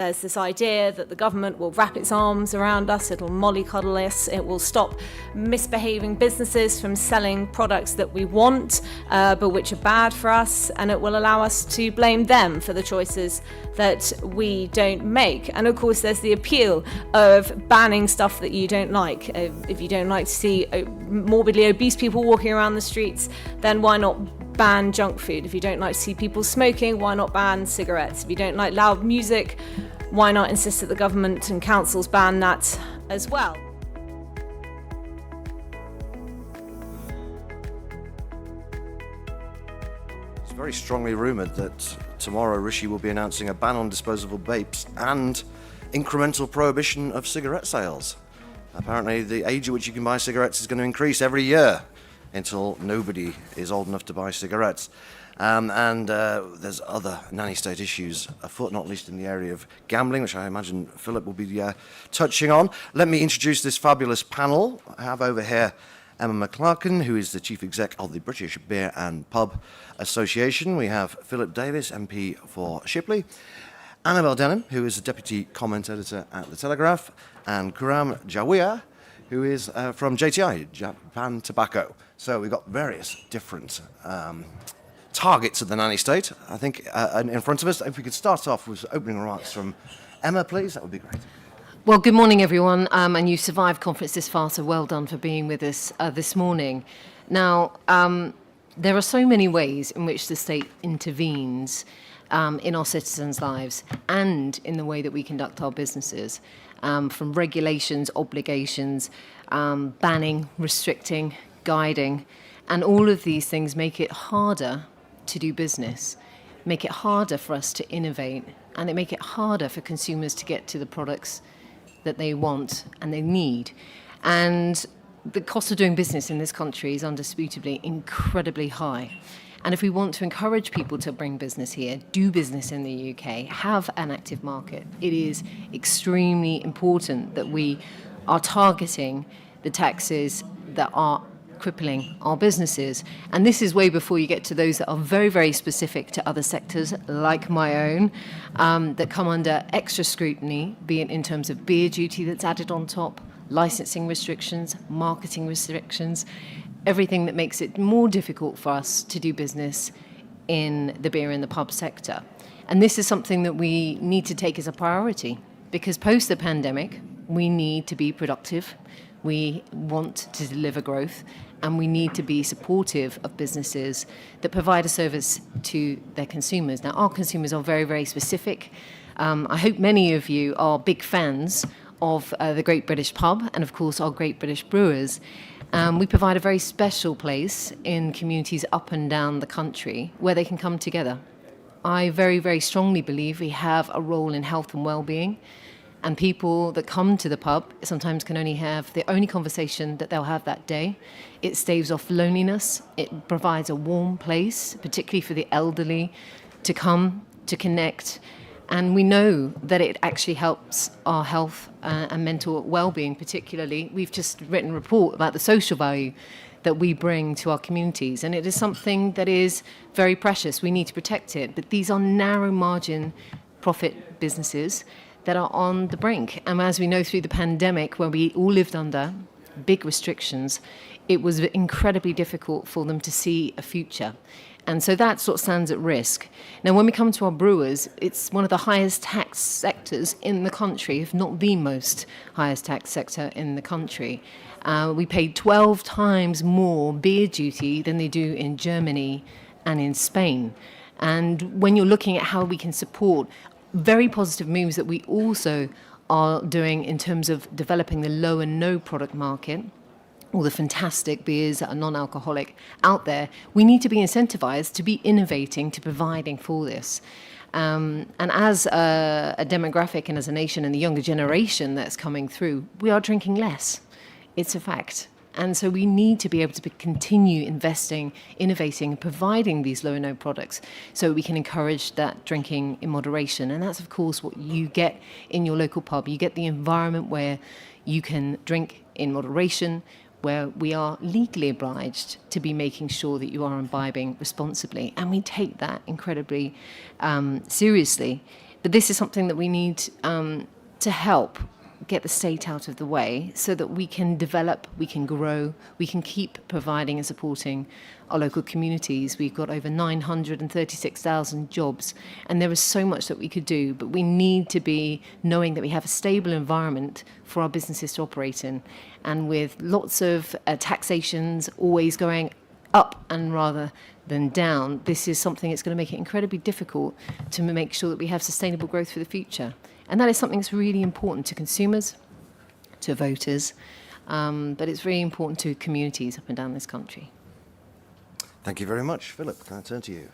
There's this idea that the government will wrap its arms around us, it'll mollycoddle us, it will stop misbehaving businesses from selling products that we want, but which are bad for us, and it will allow us to blame them for the choices that we don't make. And of course, there's the appeal of banning stuff that you don't like. If you don't like to see morbidly obese people walking around the streets, then why not ban junk food? If you don't like to see people smoking, why not ban cigarettes? If you don't like loud music, why not insist that the government and councils ban that as well? It's very strongly rumoured that tomorrow Rishi will be announcing a ban on disposable vapes and incremental prohibition of cigarette sales. Apparently the age at which you can buy cigarettes is going to increase every year until nobody is old enough to buy cigarettes. There's other nanny state issues afoot, not least in the area of gambling, which I imagine Philip will be touching on. Let me introduce this fabulous panel. I have over here Emma McClarkin, who is the Chief Exec of the British Beer and Pub Association. We have Philip Davies MP for Shipley, Annabel Denham, who is the Deputy Comment Editor at the Telegraph, and Khurram Jowiya, who is from JTI, Japan Tobacco. So we've got various different targets of the nanny state, I think, in front of us. If we could start off with opening remarks from Emma, please, that would be great. Well, good morning, everyone. And you survived conference this far, so well done for being with us this morning. Now, there are so many ways in which the state intervenes in our citizens' lives and in the way that we conduct our businesses, from regulations, obligations, banning, restricting, guiding, and all of these things make it harder to do business, make it harder for us to innovate, and it make it harder for consumers to get to the products that they want and they need. And the cost of doing business in this country is undisputably incredibly high. And if we want to encourage people to bring business here, do business in the UK, have an active market, it is extremely important that we are targeting the taxes that are crippling our businesses. And this is way before you get to those that are very, very specific to other sectors, like my own, that come under extra scrutiny, be it in terms of beer duty that's added on top, licensing restrictions, marketing restrictions, everything that makes it more difficult for us to do business in the beer and the pub sector. And this is something that we need to take as a priority, because post the pandemic, we need to be productive, we want to deliver growth, and we need to be supportive of businesses that provide a service to their consumers. Now, our consumers are very, very specific. I hope many of you are big fans of the Great British Pub and, of course, our Great British Brewers. We provide a very special place in communities up and down the country where they can come together. I very, very strongly believe we have a role in health and well-being, and people that come to the pub sometimes can only have the only conversation that they'll have that day. It staves off loneliness. It provides a warm place, particularly for the elderly, to come, to connect. And we know that it actually helps our health and mental well-being particularly. We've just written a report about the social value that we bring to our communities, and it is something that is very precious. We need to protect it. But these are narrow margin profit businesses that are on the brink. And as we know through the pandemic, where we all lived under big restrictions, it was incredibly difficult for them to see a future. And so that sort of stands at risk. Now, when we come to our brewers, it's one of the highest tax sectors in the country, if not the most highest tax sector in the country. We pay 12 times more beer duty than they do in Germany and in Spain. And when you're looking at how we can support very positive moves that we also are doing in terms of developing the low and no product market, all the fantastic beers that are non-alcoholic out there, we need to be incentivized to be innovating, to providing for this. And as a demographic and as a nation and the younger generation that's coming through, we are drinking less. It's a fact. And so we need to be able to continue investing, innovating, and providing these low and no products so we can encourage that drinking in moderation. And that's, of course, what you get in your local pub. You get the environment where you can drink in moderation, where we are legally obliged to be making sure that you are imbibing responsibly. And we take that incredibly seriously. But this is something that we need to help get the state out of the way so that we can develop, we can grow, we can keep providing and supporting our local communities. We've got over 936,000 jobs, and there is so much that we could do, but we need to be knowing that we have a stable environment for our businesses to operate in. And with lots of taxations always going up and rather than down, this is something that's going to make it incredibly difficult to make sure that we have sustainable growth for the future. And that is something that's really important to consumers, to voters, but it's very important to communities up and down this country. Thank you very much. Philip, can I turn to you?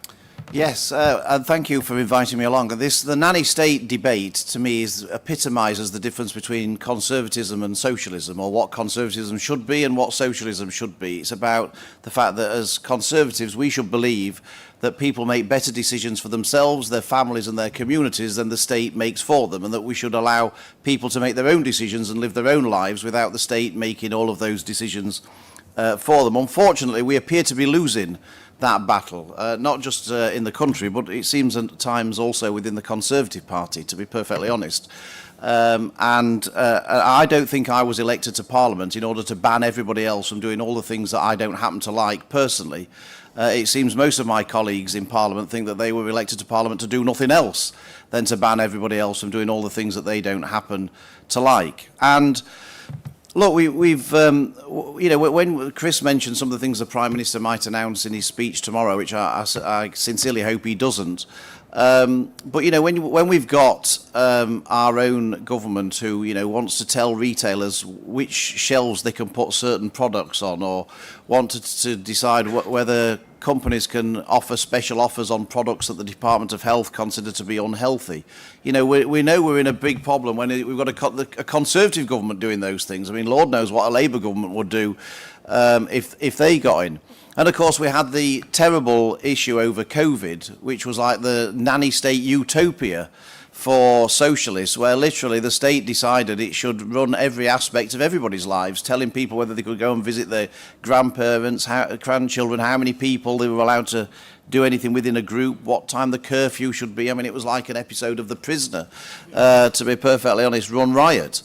Yes, and thank you for inviting me along. The nanny state debate, to me, epitomises the difference between conservatism and socialism, or what conservatism should be and what socialism should be. It's about the fact that as conservatives, we should believe that people make better decisions for themselves, their families and their communities than the state makes for them, and that we should allow people to make their own decisions and live their own lives without the state making all of those decisions for them. Unfortunately, we appear to be losing that battle, not just in the country, but it seems at times also within the Conservative Party, to be perfectly honest. I don't think I was elected to Parliament in order to ban everybody else from doing all the things that I don't happen to like personally. It seems most of my colleagues in Parliament think that they were elected to Parliament to do nothing else than to ban everybody else from doing all the things that they don't happen to like. And look, we've when Chris mentioned some of the things the Prime Minister might announce in his speech tomorrow, which I sincerely hope he doesn't. But when we've got our own government who wants to tell retailers which shelves they can put certain products on, or wanted to decide whether companies can offer special offers on products that the Department of Health consider to be unhealthy. We know we're in a big problem when we've got a Conservative government doing those things. I mean, Lord knows what a Labour government would do if they got in. And of course, we had the terrible issue over COVID, which was like the nanny state utopia for socialists, where literally the state decided it should run every aspect of everybody's lives, telling people whether they could go and visit their grandparents, grandchildren, how many people they were allowed to do anything within a group, what time the curfew should be. I mean, it was like an episode of The Prisoner, to be perfectly honest, run riot.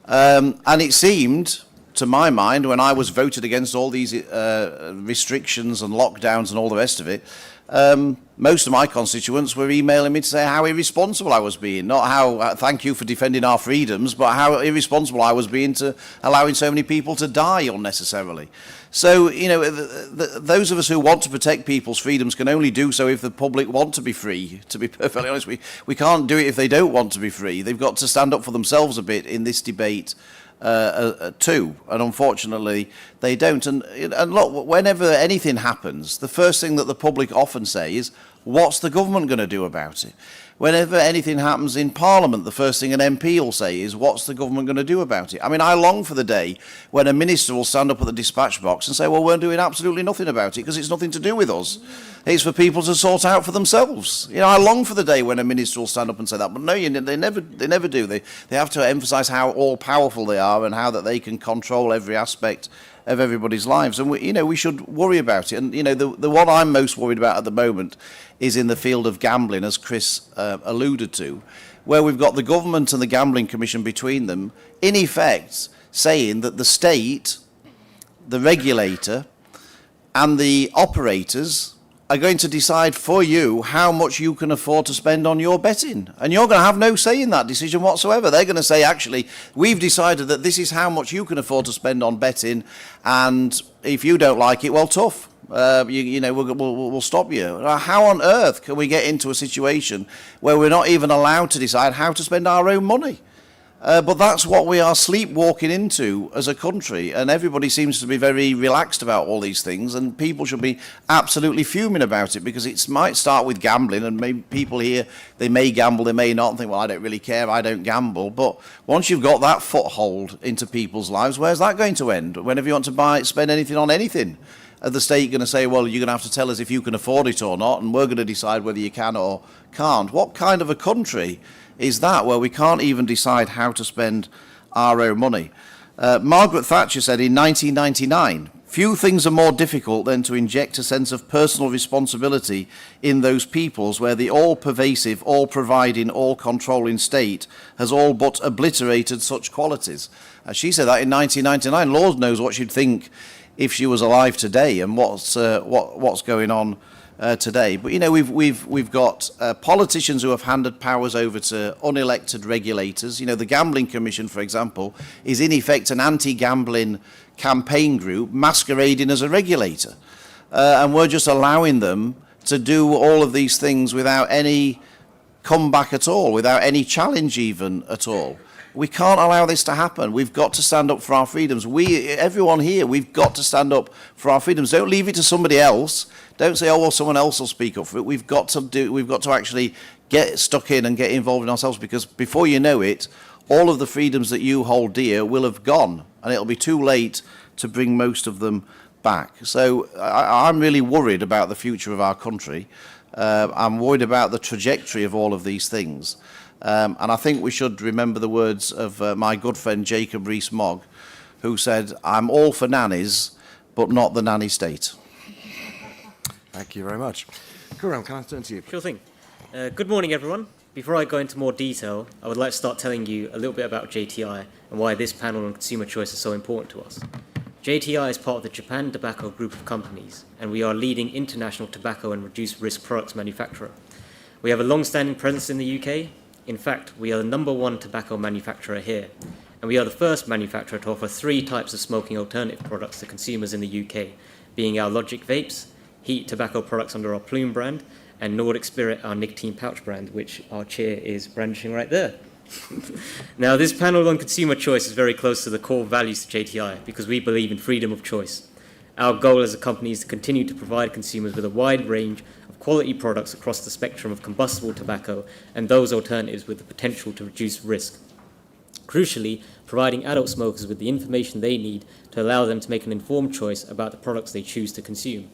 And it seemed, to my mind, when I was voted against all these restrictions and lockdowns and all the rest of it, most of my constituents were emailing me to say how irresponsible I was being. Not how, thank you for defending our freedoms, but how irresponsible I was being to allowing so many people to die unnecessarily. So, those of us who want to protect people's freedoms can only do so if the public want to be free. To be perfectly honest, we can't do it if they don't want to be free. They've got to stand up for themselves a bit in this debate too, and unfortunately they don't. And look, whenever anything happens, the first thing that the public often say is, what's the government going to do about it? Whenever anything happens in Parliament, the first thing an MP will say is, what's the government going to do about it? I mean, I long for the day when a minister will stand up at the dispatch box and say, well, we're doing absolutely nothing about it because it's nothing to do with us. It's for people to sort out for themselves. I long for the day when a minister will stand up and say that, but no, they never do. They have to emphasise how all-powerful they are and how that they can control every aspect of everybody's lives. And we should worry about it. And the one I'm most worried about at the moment is in the field of gambling, as Chris alluded to, where we've got the government and the Gambling Commission between them, in effect saying that the state, the regulator, and the operators are going to decide for you how much you can afford to spend on your betting. And you're going to have no say in that decision whatsoever. They're going to say, actually, we've decided that this is how much you can afford to spend on betting, and if you don't like it, well, tough. We'll stop you. How on earth can we get into a situation where we're not even allowed to decide how to spend our own money? But that's what we are sleepwalking into as a country, and everybody seems to be very relaxed about all these things, and people should be absolutely fuming about it, because it might start with gambling, and maybe people here, they may gamble, they may not, and think, well, I don't really care, I don't gamble. But once you've got that foothold into people's lives, where's that going to end? Whenever you want to spend anything on anything, are the state going to say, well, you're going to have to tell us if you can afford it or not, and we're going to decide whether you can or can't? What kind of a country is that, where we can't even decide how to spend our own money? Margaret Thatcher said in 1999, Few things are more difficult than to inject a sense of personal responsibility in those peoples where the all-pervasive, all-providing, all-controlling state has all but obliterated such qualities. She said that in 1999. Lord knows what she'd think if she was alive today and what's going on today. But, you know, we've got politicians who have handed powers over to unelected regulators. You know, the Gambling Commission, for example, is in effect an anti-gambling campaign group masquerading as a regulator. And we're just allowing them to do all of these things without any comeback at all, without any challenge even at all. We can't allow this to happen. We've got to stand up for our freedoms. Everyone here, we've got to stand up for our freedoms. Don't leave it to somebody else. Don't say, oh, well, someone else will speak up for it. We've got to actually get stuck in and get involved in ourselves, because before you know it, all of the freedoms that you hold dear will have gone, and it'll be too late to bring most of them back. So I'm really worried about the future of our country. I'm worried about the trajectory of all of these things. And I think we should remember the words of my good friend Jacob Rees-Mogg, who said, I'm all for nannies, but not the nanny state. Thank you very much. Khurram, can I turn to you? Sure thing. Good morning, everyone. Before I go into more detail, I would like to start telling you a little bit about JTI and why this panel on consumer choice is so important to us. JTI is part of the Japan Tobacco Group of companies, and we are a leading international tobacco and reduced risk products manufacturer. We have a long-standing presence in the UK. In fact, we are the #1 tobacco manufacturer here, and we are the first manufacturer to offer 3 types of smoking alternative products to consumers in the UK, being our Logic vapes, heat tobacco products under our Plume brand, and Nordic Spirit, our nicotine pouch brand, which our chair is brandishing right there. Now, this panel on consumer choice is very close to the core values of JTI, because we believe in freedom of choice. Our goal as a company is to continue to provide consumers with a wide range of quality products across the spectrum of combustible tobacco and those alternatives with the potential to reduce risk. Crucially, providing adult smokers with the information they need to allow them to make an informed choice about the products they choose to consume.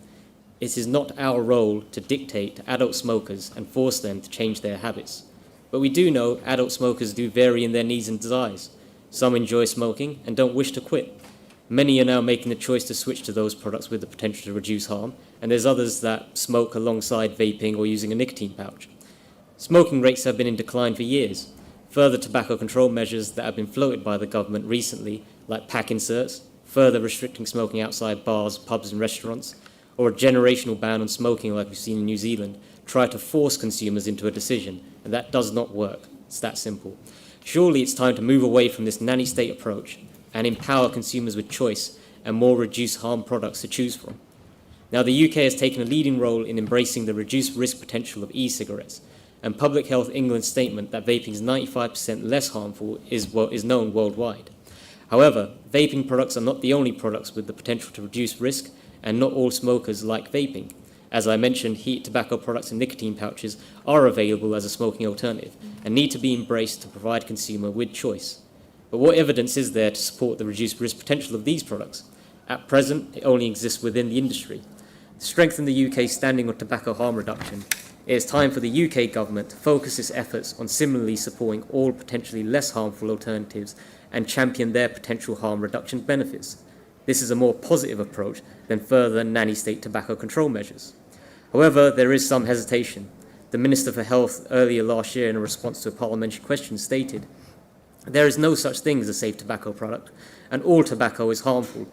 It is not our role to dictate to adult smokers and force them to change their habits. But we do know adult smokers do vary in their needs and desires. Some enjoy smoking and don't wish to quit. Many are now making the choice to switch to those products with the potential to reduce harm, and there's others that smoke alongside vaping or using a nicotine pouch. Smoking rates have been in decline for years. Further tobacco control measures that have been floated by the government recently, like pack inserts, further restricting smoking outside bars, pubs and restaurants, or a generational ban on smoking like we've seen in New Zealand, try to force consumers into a decision, and that does not work. It's that simple. Surely it's time to move away from this nanny state approach and empower consumers with choice and more reduced harm products to choose from. Now, the UK has taken a leading role in embracing the reduced risk potential of e-cigarettes, and Public Health England's statement that vaping is 95% less harmful is known worldwide. However, vaping products are not the only products with the potential to reduce risk, and not all smokers like vaping. As I mentioned, heat tobacco products and nicotine pouches are available as a smoking alternative and need to be embraced to provide consumer with choice. But what evidence is there to support the reduced risk potential of these products? At present, it only exists within the industry. To strengthen the UK's standing on tobacco harm reduction, it is time for the UK government to focus its efforts on similarly supporting all potentially less harmful alternatives and champion their potential harm reduction benefits. This is a more positive approach than further nanny state tobacco control measures. However, there is some hesitation. The Minister for Health earlier last year, in a response to a parliamentary question, stated, "There is no such thing as a safe tobacco product, and all tobacco is harmful."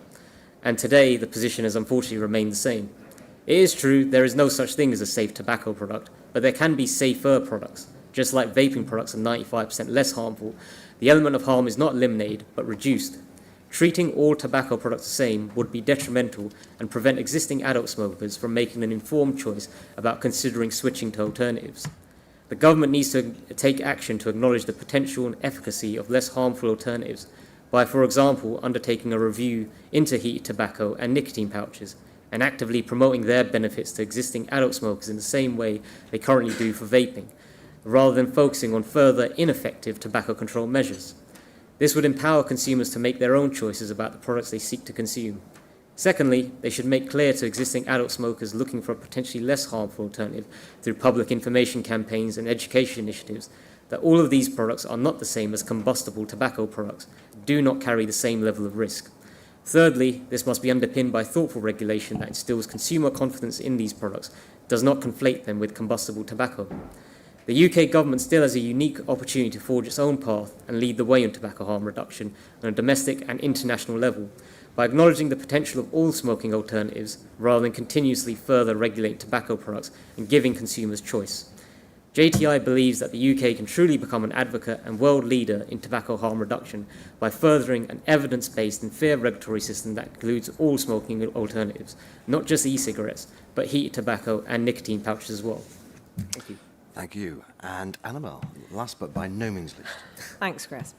And today, the position has unfortunately remained the same. It is true there is no such thing as a safe tobacco product, but there can be safer products. Just like vaping products are 95% less harmful, the element of harm is not eliminated, but reduced. Treating all tobacco products the same would be detrimental and prevent existing adult smokers from making an informed choice about considering switching to alternatives. The government needs to take action to acknowledge the potential and efficacy of less harmful alternatives by, for example, undertaking a review into heated tobacco and nicotine pouches and actively promoting their benefits to existing adult smokers in the same way they currently do for vaping, rather than focusing on further ineffective tobacco control measures. This would empower consumers to make their own choices about the products they seek to consume. Secondly, they should make clear to existing adult smokers looking for a potentially less harmful alternative through public information campaigns and education initiatives that all of these products are not the same as combustible tobacco products, do not carry the same level of risk. Thirdly, this must be underpinned by thoughtful regulation that instills consumer confidence in these products, does not conflate them with combustible tobacco. The UK government still has a unique opportunity to forge its own path and lead the way on tobacco harm reduction on a domestic and international level by acknowledging the potential of all smoking alternatives rather than continuously further regulate tobacco products and giving consumers choice. JTI believes that the UK can truly become an advocate and world leader in tobacco harm reduction by furthering an evidence-based and fair regulatory system that includes all smoking alternatives, not just e-cigarettes, but heated tobacco and nicotine pouches as well. Thank you. Thank you. And Annabel, last but by no means least. Thanks, Chris.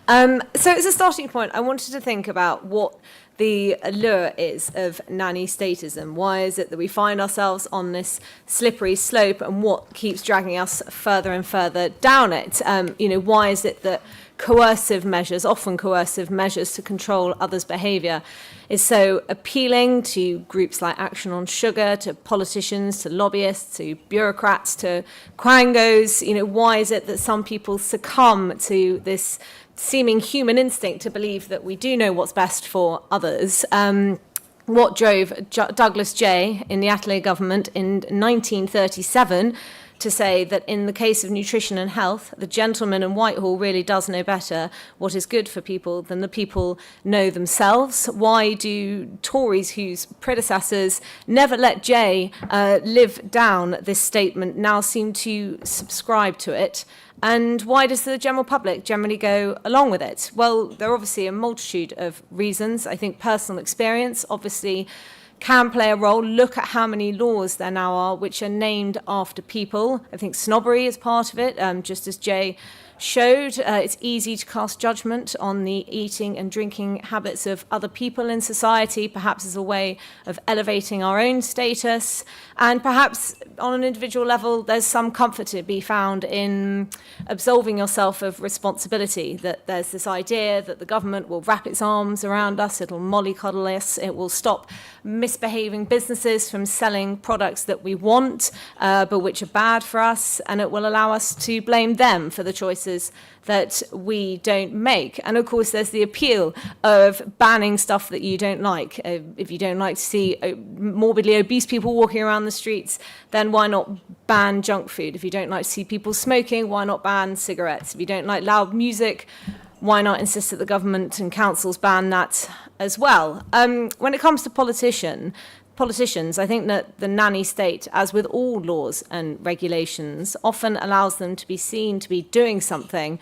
So as a starting point, I wanted to think about what the allure is of nanny statism. Why is it that we find ourselves on this slippery slope, and what keeps dragging us further and further down it? Why is it that coercive measures, often coercive measures to control others' behaviour, is so appealing to groups like Action on Sugar, to politicians, to lobbyists, to bureaucrats, to quangos? Why is it that some people succumb to this seeming human instinct to believe that we do know what's best for others? What drove Douglas Jay in the Attlee government in 1937 to say that in the case of nutrition and health, the gentleman in Whitehall really does know better what is good for people than the people know themselves? Why do Tories, whose predecessors never let Jay live down this statement, now seem to subscribe to it? And why does the general public generally go along with it? Well, there are obviously a multitude of reasons. I think personal experience obviously can play a role. Look at how many laws there now are which are named after people. I think snobbery is part of it, just as Jay showed. It's easy to cast judgment on the eating and drinking habits of other people in society, perhaps as a way of elevating our own status. And perhaps on an individual level, there's some comfort to be found in absolving yourself of responsibility, that there's this idea that the government will wrap its arms around us, it'll mollycoddle us, it will stop misbehaving businesses from selling products that we want, but which are bad for us, and it will allow us to blame them for the choices that we don't make. And of course, there's the appeal of banning stuff that you don't like. If you don't like to see morbidly obese people walking around the streets, then why not ban junk food? If you don't like to see people smoking, why not ban cigarettes? If you don't like loud music, why not insist that the government and councils ban that as well? When it comes to politicians, I think that the nanny state, as with all laws and regulations, often allows them to be seen to be doing something,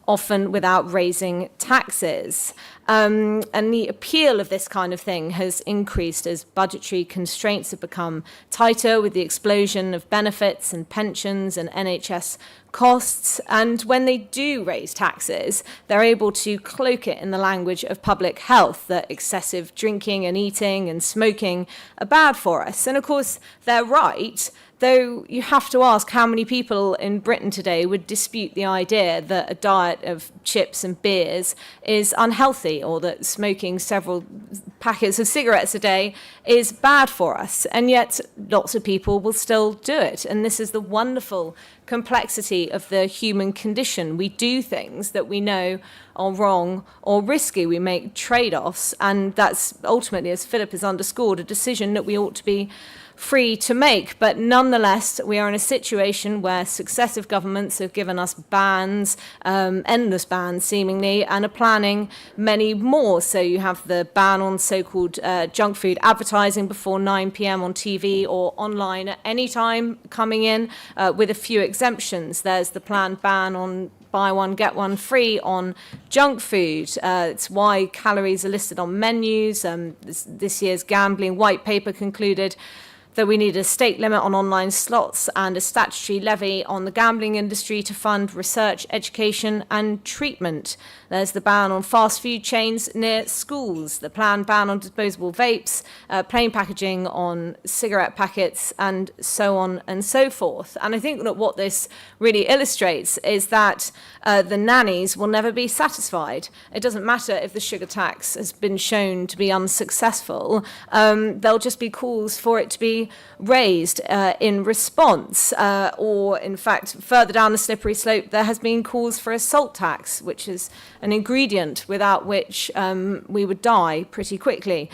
often without raising taxes. And the appeal of this kind of thing has increased as budgetary constraints have become tighter with the explosion of benefits and pensions and NHS costs. And when they do raise taxes, they're able to cloak it in the language of public health, that excessive drinking and eating and smoking are bad for us. And of course, they're right, though you have to ask how many people in Britain today would dispute the idea that a diet of chips and beers is unhealthy, or that smoking several packets of cigarettes a day is bad for us. And yet lots of people will still do it. And this is the wonderful complexity of the human condition. We do things that we know are wrong or risky. We make trade-offs, and that's ultimately, as Philip has underscored, a decision that we ought to be free to make. But nonetheless, we are in a situation where successive governments have given us bans, endless bans seemingly, and are planning many more. So you have the ban on so-called junk food advertising before 9 p.m. on TV or online at any time coming in, with a few exemptions. There's the planned ban on buy one, get one free on junk food. It's why calories are listed on menus. This year's gambling white paper concluded that we need a state limit on online slots and a statutory levy on the gambling industry to fund research, education and treatment. There's the ban on fast food chains near schools, the planned ban on disposable vapes, plain packaging on cigarette packets, and so on and so forth. And I think that what this really illustrates is that the nannies will never be satisfied. It doesn't matter if the sugar tax has been shown to be unsuccessful. There'll just be calls for it to be be raised in response, or in fact, further down the slippery slope, there has been calls for a salt tax, which is an ingredient without which we would die pretty quickly.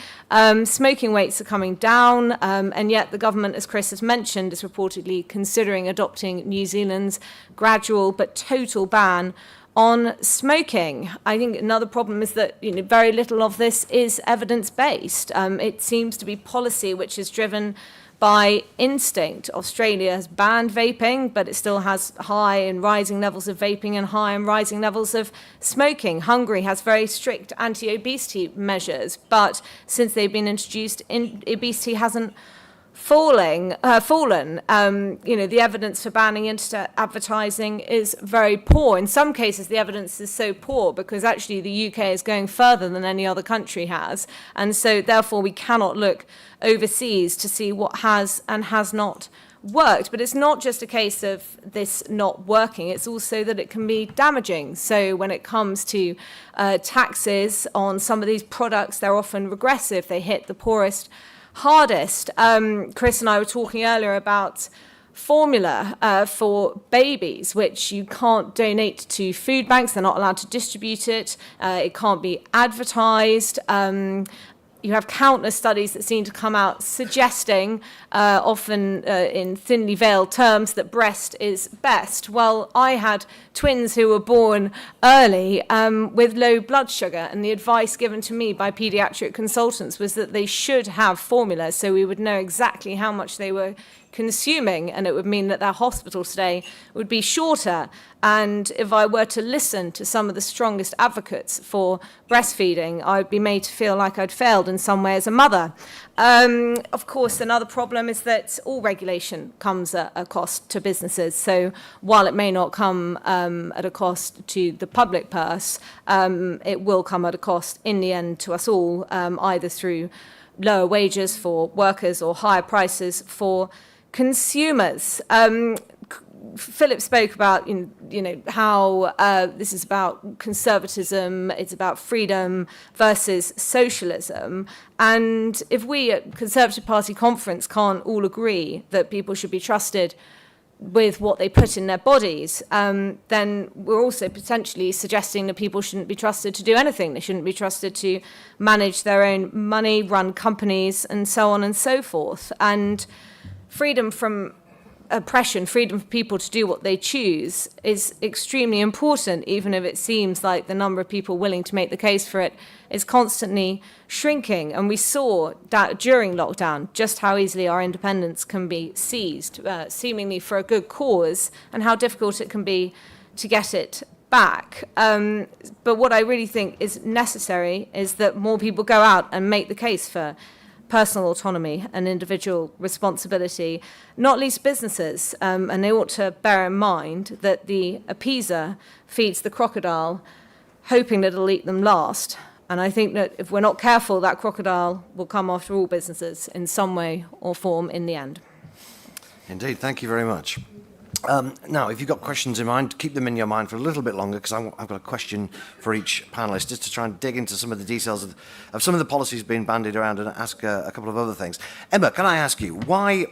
Smoking rates are coming down, and yet the government, as Chris has mentioned, is reportedly considering adopting New Zealand's gradual but total ban on smoking. I think another problem is that very little of this is evidence-based. It seems to be policy which is driven by instinct. Australia has banned vaping, but it still has high and rising levels of vaping and high and rising levels of smoking. Hungary has very strict anti-obesity measures, but since they've been introduced, obesity hasn't fallen. The evidence for banning internet advertising is very poor. In some cases, the evidence is so poor because actually the UK is going further than any other country has. And so therefore we cannot look overseas to see what has and has not worked. But it's not just a case of this not working, it's also that it can be damaging. So when it comes to taxes on some of these products, they're often regressive. They hit the poorest hardest. Chris and I were talking earlier about formula for babies, which you can't donate to food banks. They're not allowed to distribute it. It can't be advertised. You have countless studies that seem to come out suggesting, often in thinly veiled terms, that breast is best. Well, I had twins who were born early with low blood sugar, and the advice given to me by paediatric consultants was that they should have formula so we would know exactly how much they were consuming, and it would mean that their hospital stay would be shorter. And if I were to listen to some of the strongest advocates for breastfeeding, I would be made to feel like I'd failed in some way as a mother. Of course, another problem is that all regulation comes at a cost to businesses. So while it may not come at a cost to the public purse, it will come at a cost in the end to us all, either through lower wages for workers or higher prices for consumers. Philip spoke about how this is about conservatism, it's about freedom versus socialism. And if we at Conservative Party conference can't all agree that people should be trusted with what they put in their bodies, then we're also potentially suggesting that people shouldn't be trusted to do anything. They shouldn't be trusted to manage their own money, run companies, and so on and so forth. And freedom from oppression, freedom for people to do what they choose is extremely important, even if it seems like the number of people willing to make the case for it is constantly shrinking. And we saw that during lockdown, just how easily our independence can be seized, seemingly for a good cause, and how difficult it can be to get it back. But what I really think is necessary is that more people go out and make the case for personal autonomy and individual responsibility, not least businesses. And they ought to bear in mind that the appeaser feeds the crocodile, hoping that it'll eat them last. And I think that if we're not careful, that crocodile will come after all businesses in some way or form in the end. Indeed, thank you very much. Now, if you've got questions in mind, keep them in your mind for a little bit longer, because I've got a question for each panellist, just to try and dig into some of the details of some of the policies being bandied around and ask a couple of other things. Emma, can I ask you, why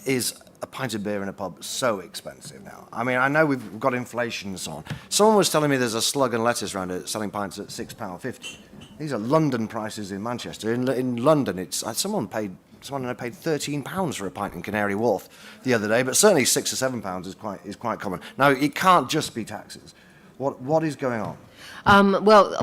is a pint of beer in a pub so expensive now? I mean, I know we've got inflation and so on. Someone was telling me there's a slug and lettuce around it selling pints at £6.50. These are London prices in Manchester. In London, it's someone paid £13 for a pint in Canary Wharf the other day, but certainly £6 or £7 is quite common. Now, it can't just be taxes. What is going on? Well,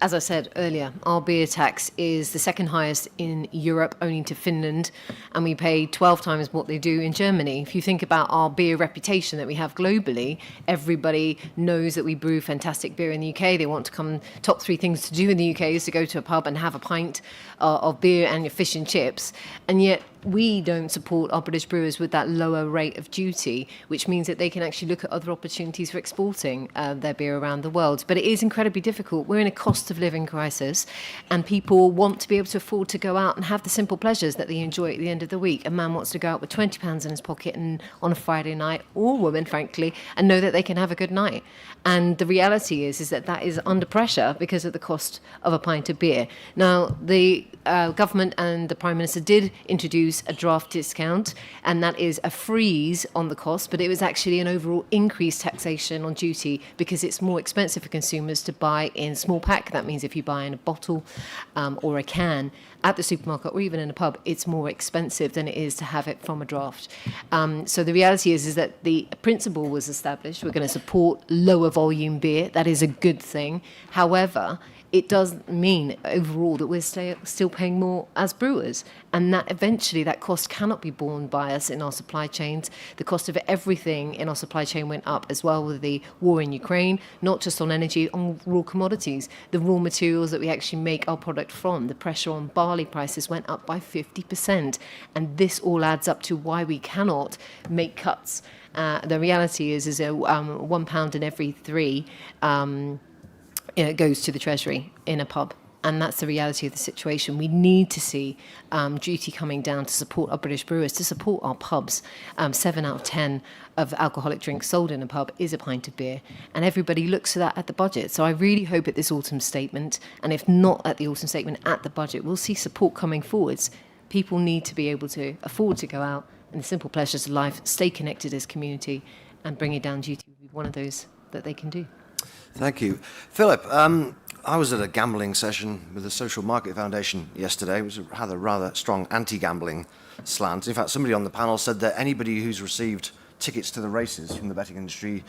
as I said earlier, our beer tax is the second highest in Europe, only to Finland, and we pay 12 times what they do in Germany. If you think about our beer reputation that we have globally, everybody knows that we brew fantastic beer in the UK. They want to come. Top 3 things to do in the UK is to go to a pub and have a pint of beer and your fish and chips, and yet we don't support our British brewers with that lower rate of duty, which means that they can actually look at other opportunities for exporting their beer around the world. But it is incredibly difficult. We're in a cost of living crisis, and people want to be able to afford to go out and have the simple pleasures that they enjoy at the end of the week. A man wants to go out with £20 in his pocket and on a Friday night, or woman, frankly, and know that they can have a good night. And the reality is that is under pressure because of the cost of a pint of beer. Now, the government and the Prime Minister did introduce introduce a draft discount, and that is a freeze on the cost, but it was actually an overall increased taxation on duty because it's more expensive for consumers to buy in small pack. That means if you buy in a bottle or a can at the supermarket or even in a pub, it's more expensive than it is to have it from a draft. So the reality is that the principle was established. We're going to support lower volume beer. That is a good thing. However, it does mean overall that we're still paying more as brewers, and that eventually that cost cannot be borne by us in our supply chains. The cost of everything in our supply chain went up as well with the war in Ukraine, not just on energy, on raw commodities. The raw materials that we actually make our product from, the pressure on barley prices went up by 50%, and this all adds up to why we cannot make cuts. The reality is £1 in every three goes to the Treasury in a pub. And that's the reality of the situation. We need to see duty coming down to support our British brewers, to support our pubs. 7 out of 10 of alcoholic drinks sold in a pub is a pint of beer. And everybody looks at that at the budget. So I really hope at this autumn statement, and if not at the autumn statement, at the budget, we'll see support coming forwards. People need to be able to afford to go out and the simple pleasures of life, stay connected as community, and bringing down duty will be one of those that they can do. Thank you. Philip, I was at a gambling session with the Social Market Foundation yesterday. It was had a rather strong anti-gambling slant. In fact, somebody on the panel said that anybody who's received tickets to the races from the betting industry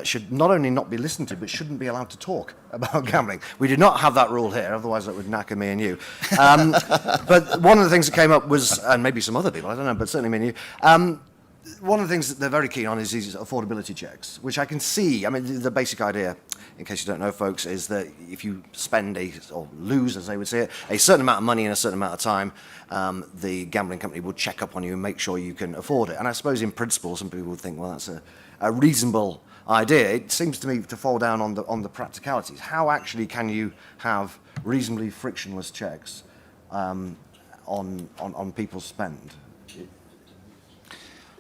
should not only not be listened to, but shouldn't be allowed to talk about gambling. We did not have that rule here, otherwise that would knacker me and you. But one of the things that came up was, and maybe some other people, I don't know, but certainly me and you, one of the things that they're very keen on is these affordability checks, which I can see. I mean, the basic idea, in case you don't know, folks, is that if you spend or lose, as they would say it, a certain amount of money in a certain amount of time, the gambling company will check up on you and make sure you can afford it. And I suppose in principle, some people would think, well, that's a reasonable idea. It seems to me to fall down on the practicalities. How actually can you have reasonably frictionless checks on people's spend?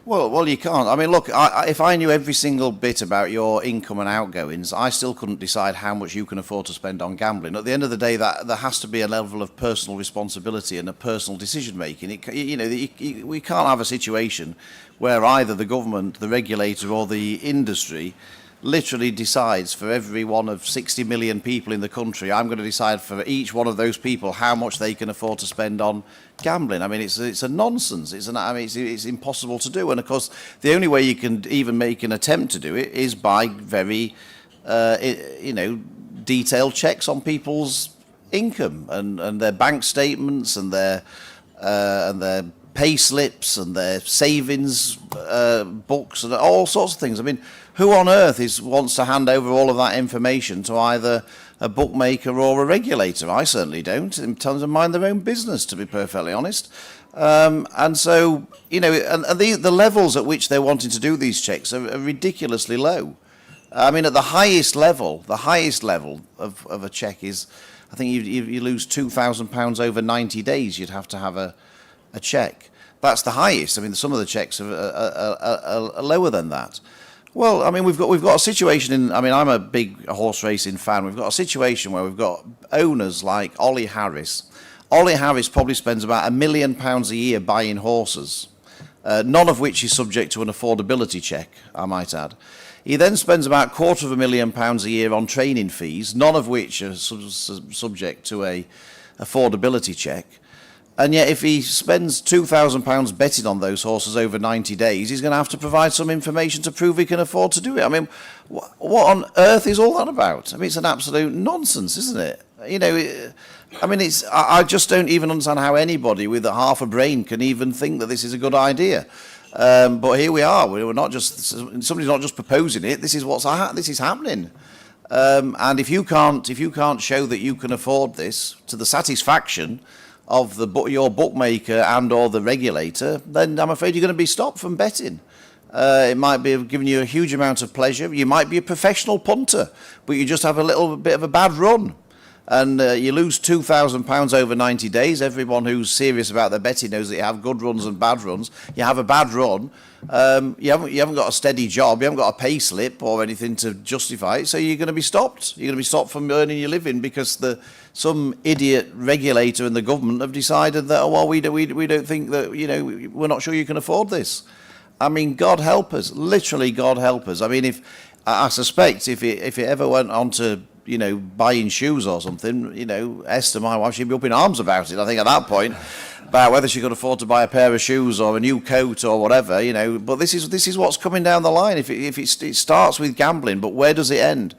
Well, you can't. I mean, look, if I knew every single bit about your income and outgoings, I still couldn't decide how much you can afford to spend on gambling. At the end of the day, that there has to be a level of personal responsibility and a personal decision-making. We can't have a situation where either the government, the regulator, or the industry literally decides for every one of 60 million people in the country, I'm going to decide for each one of those people how much they can afford to spend on gambling. I mean, it's a nonsense. It's impossible to do. And of course, the only way you can even make an attempt to do it is by very, detailed checks on people's income and their bank statements and their pay slips and their savings books and all sorts of things. I mean, who on earth wants to hand over all of that information to either a bookmaker or a regulator? I certainly don't. In terms of mind their own business, to be perfectly honest. And so, and the levels at which they're wanting to do these checks are ridiculously low. I mean, at the highest level of a check is, I think you lose £2,000 over 90 days, you'd have to have a check. That's the highest. I mean, some of the checks are lower than that. Well, I mean, we've got a situation I'm a big horse racing fan. We've got a situation where we've got owners like Ollie Harris. Ollie Harris probably spends about £1 million a year buying horses, none of which is subject to an affordability check, I might add. He then spends about £250,000 a year on training fees, none of which are subject to a affordability check. And yet, if he spends £2,000 betting on those horses over 90 days, he's going to have to provide some information to prove he can afford to do it. I mean, what on earth is all that about? I mean, it's an absolute nonsense, isn't it? I just don't even understand how anybody with a half a brain can even think that this is a good idea. But here we are. Somebody's not just proposing it. This is happening. And if you can't show that you can afford this to the satisfaction of your bookmaker and or the regulator, then I'm afraid you're going to be stopped from betting. It might be giving you a huge amount of pleasure. You might be a professional punter, but you just have a little bit of a bad run. and you lose £2,000 over 90 days. Everyone who's serious about their betting knows that you have good runs and bad runs. You have a bad run, you haven't got a steady job, you haven't got a pay slip or anything to justify it, so you're going to be stopped. You're going to be stopped from earning your living because some idiot regulator in the government have decided that, oh, well, we don't think that, we're not sure you can afford this. I mean, God help us, literally God help us. I mean, I suspect if it ever went on to, buying shoes or something, Esther, my wife, she'd be up in arms about it, I think, at that point, about whether she could afford to buy a pair of shoes or a new coat or whatever, But this is what's coming down the line. If it starts with gambling, but where does it end?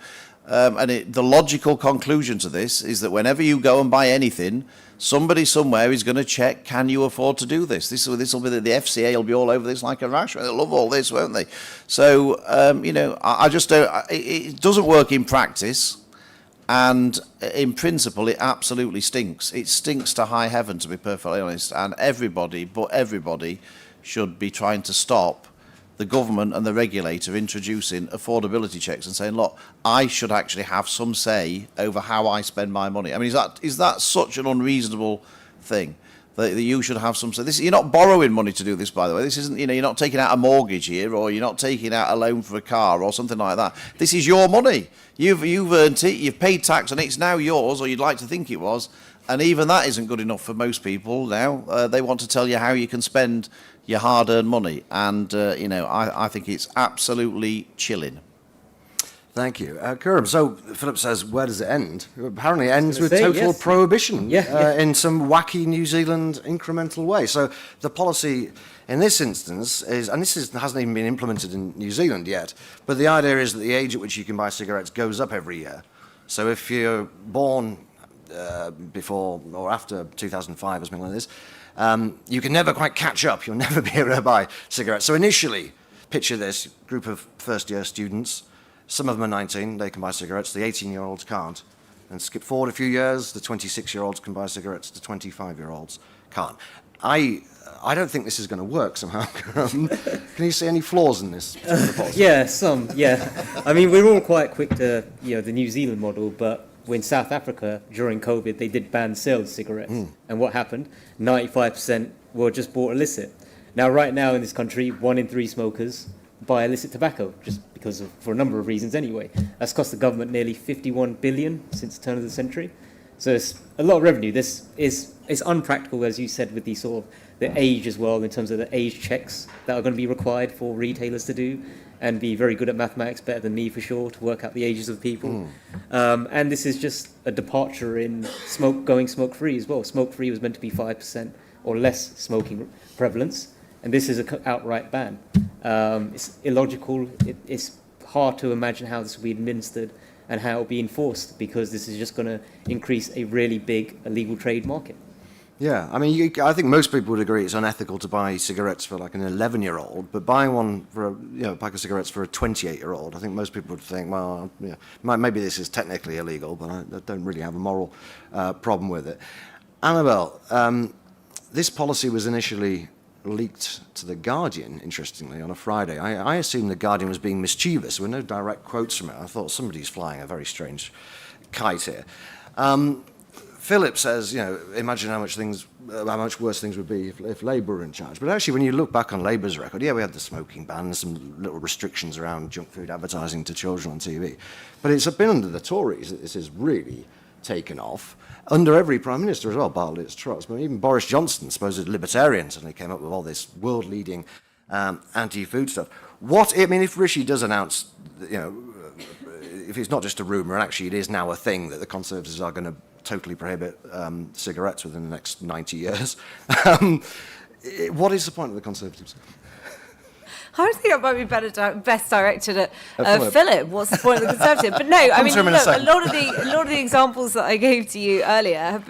The logical conclusion to this is that whenever you go and buy anything, somebody somewhere is going to check, can you afford to do this? This will be the FCA will be all over this like a rash. They'll love all this, won't they? So, I just don't. It doesn't work in practice. And in principle, it absolutely stinks. It stinks to high heaven, to be perfectly honest. And everybody should be trying to stop the government and the regulator introducing affordability checks and saying, look, I should actually have some say over how I spend my money. I mean, is that such an unreasonable thing? That you should have some say. You're not borrowing money to do this, by the way. This isn't, you're not taking out a mortgage here, or you're not taking out a loan for a car or something like that. This is your money. You've earned it, you've paid tax, and it's now yours, or you'd like to think it was. And even that isn't good enough for most people now. They want to tell you how you can spend your hard-earned money. And, I think it's absolutely chilling. Thank you. Khurram, so Philip says, where does it end? Apparently it ends with total prohibition in some wacky New Zealand incremental way. So the policy in this instance is, and hasn't even been implemented in New Zealand yet, but the idea is that the age at which you can buy cigarettes goes up every year. So if you're born before or after 2005 or something like this, you can never quite catch up. You'll never be able to buy cigarettes. So initially, picture this, group of first-year students. Some of them are 19, they can buy cigarettes, the 18-year-olds can't. And skip forward a few years, the 26-year-olds can buy cigarettes, the 25-year-olds can't. I don't think this is going to work somehow. Can you see any flaws in this policy? Yeah, some, yeah. I mean, we're all quite quick to, the New Zealand model, but when South Africa, during COVID, they did ban sales of cigarettes. And what happened? 95% were just bought illicit. Now, right now in this country, 1 in 3 smokers buy illicit tobacco, just for a number of reasons anyway. That's cost the government nearly 51 billion since the turn of the century. So it's a lot of revenue. This is unpractical, as you said, with the sort of the age as well, in terms of the age checks that are going to be required for retailers to do, and be very good at mathematics, better than me for sure, to work out the ages of people. And this is just a departure in going smoke-free as well. Smoke-free was meant to be 5% or less smoking prevalence, and this is an outright ban. It's illogical. It's hard to imagine how this will be administered and how it will be enforced, because this is just going to increase a really big illegal trade market. Yeah, I mean, I think most people would agree it's unethical to buy cigarettes for like an 11-year-old, but buying one for a pack of cigarettes for a 28-year-old, I think most people would think, well, maybe this is technically illegal, but I don't really have a moral problem with it. Annabel, this policy was initially leaked to The Guardian, interestingly, on a Friday. I assumed The Guardian was being mischievous. There were no direct quotes from it. I thought somebody's flying a very strange kite here. Philip says, imagine how much worse things would be if Labour were in charge. But actually, when you look back on Labour's record, we had the smoking ban, some little restrictions around junk food advertising to children on TV. But it's been under the Tories that this has really taken off, under every Prime Minister as well, bar Liz Truss. But even Boris Johnson, supposed libertarian, suddenly came up with all this world-leading anti-food stuff. If Rishi does announce, if it's not just a rumour, and actually it is now a thing that the Conservatives are going to totally prohibit cigarettes within the next 90 years, what is the point of the Conservatives? I think it might be best directed at Philip. What's the point of the Conservative? But no, I mean, look, a lot of the examples that I gave to you earlier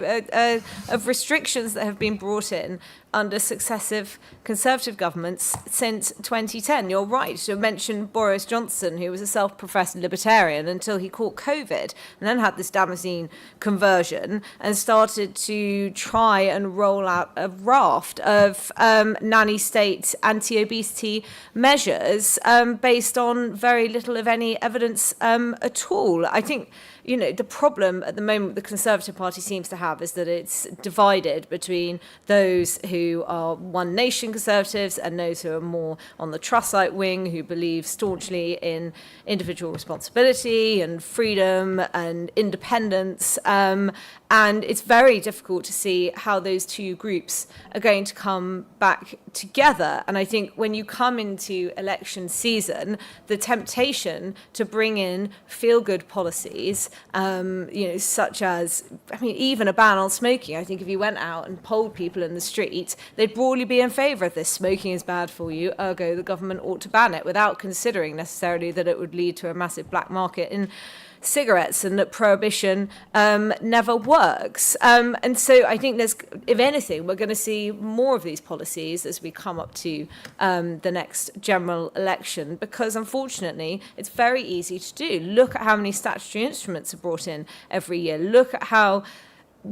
of restrictions that have been brought in under successive Conservative governments since 2010. You're right to mention Boris Johnson, who was a self-professed libertarian until he caught COVID and then had this Damascene conversion and started to try and roll out a raft of nanny state anti-obesity measures based on very little of any evidence at all. I think the problem at the moment the Conservative Party seems to have is that it's divided between those who are One Nation Conservatives and those who are more on the Trussite wing, who believe staunchly in individual responsibility and freedom and independence. And it's very difficult to see how those two groups are going to come back together. And I think when you come into election season, the temptation to bring in feel-good policies, such as, even a ban on smoking. I think if you went out and polled people in the street, they'd broadly be in favour of this. Smoking is bad for you, ergo the government ought to ban it, without considering necessarily that it would lead to a massive black market in cigarettes and that prohibition never works. And so I think if anything, we're going to see more of these policies as we come up to the next general election, because unfortunately it's very easy to do. Look at how many statutory instruments are brought in every year. Look at how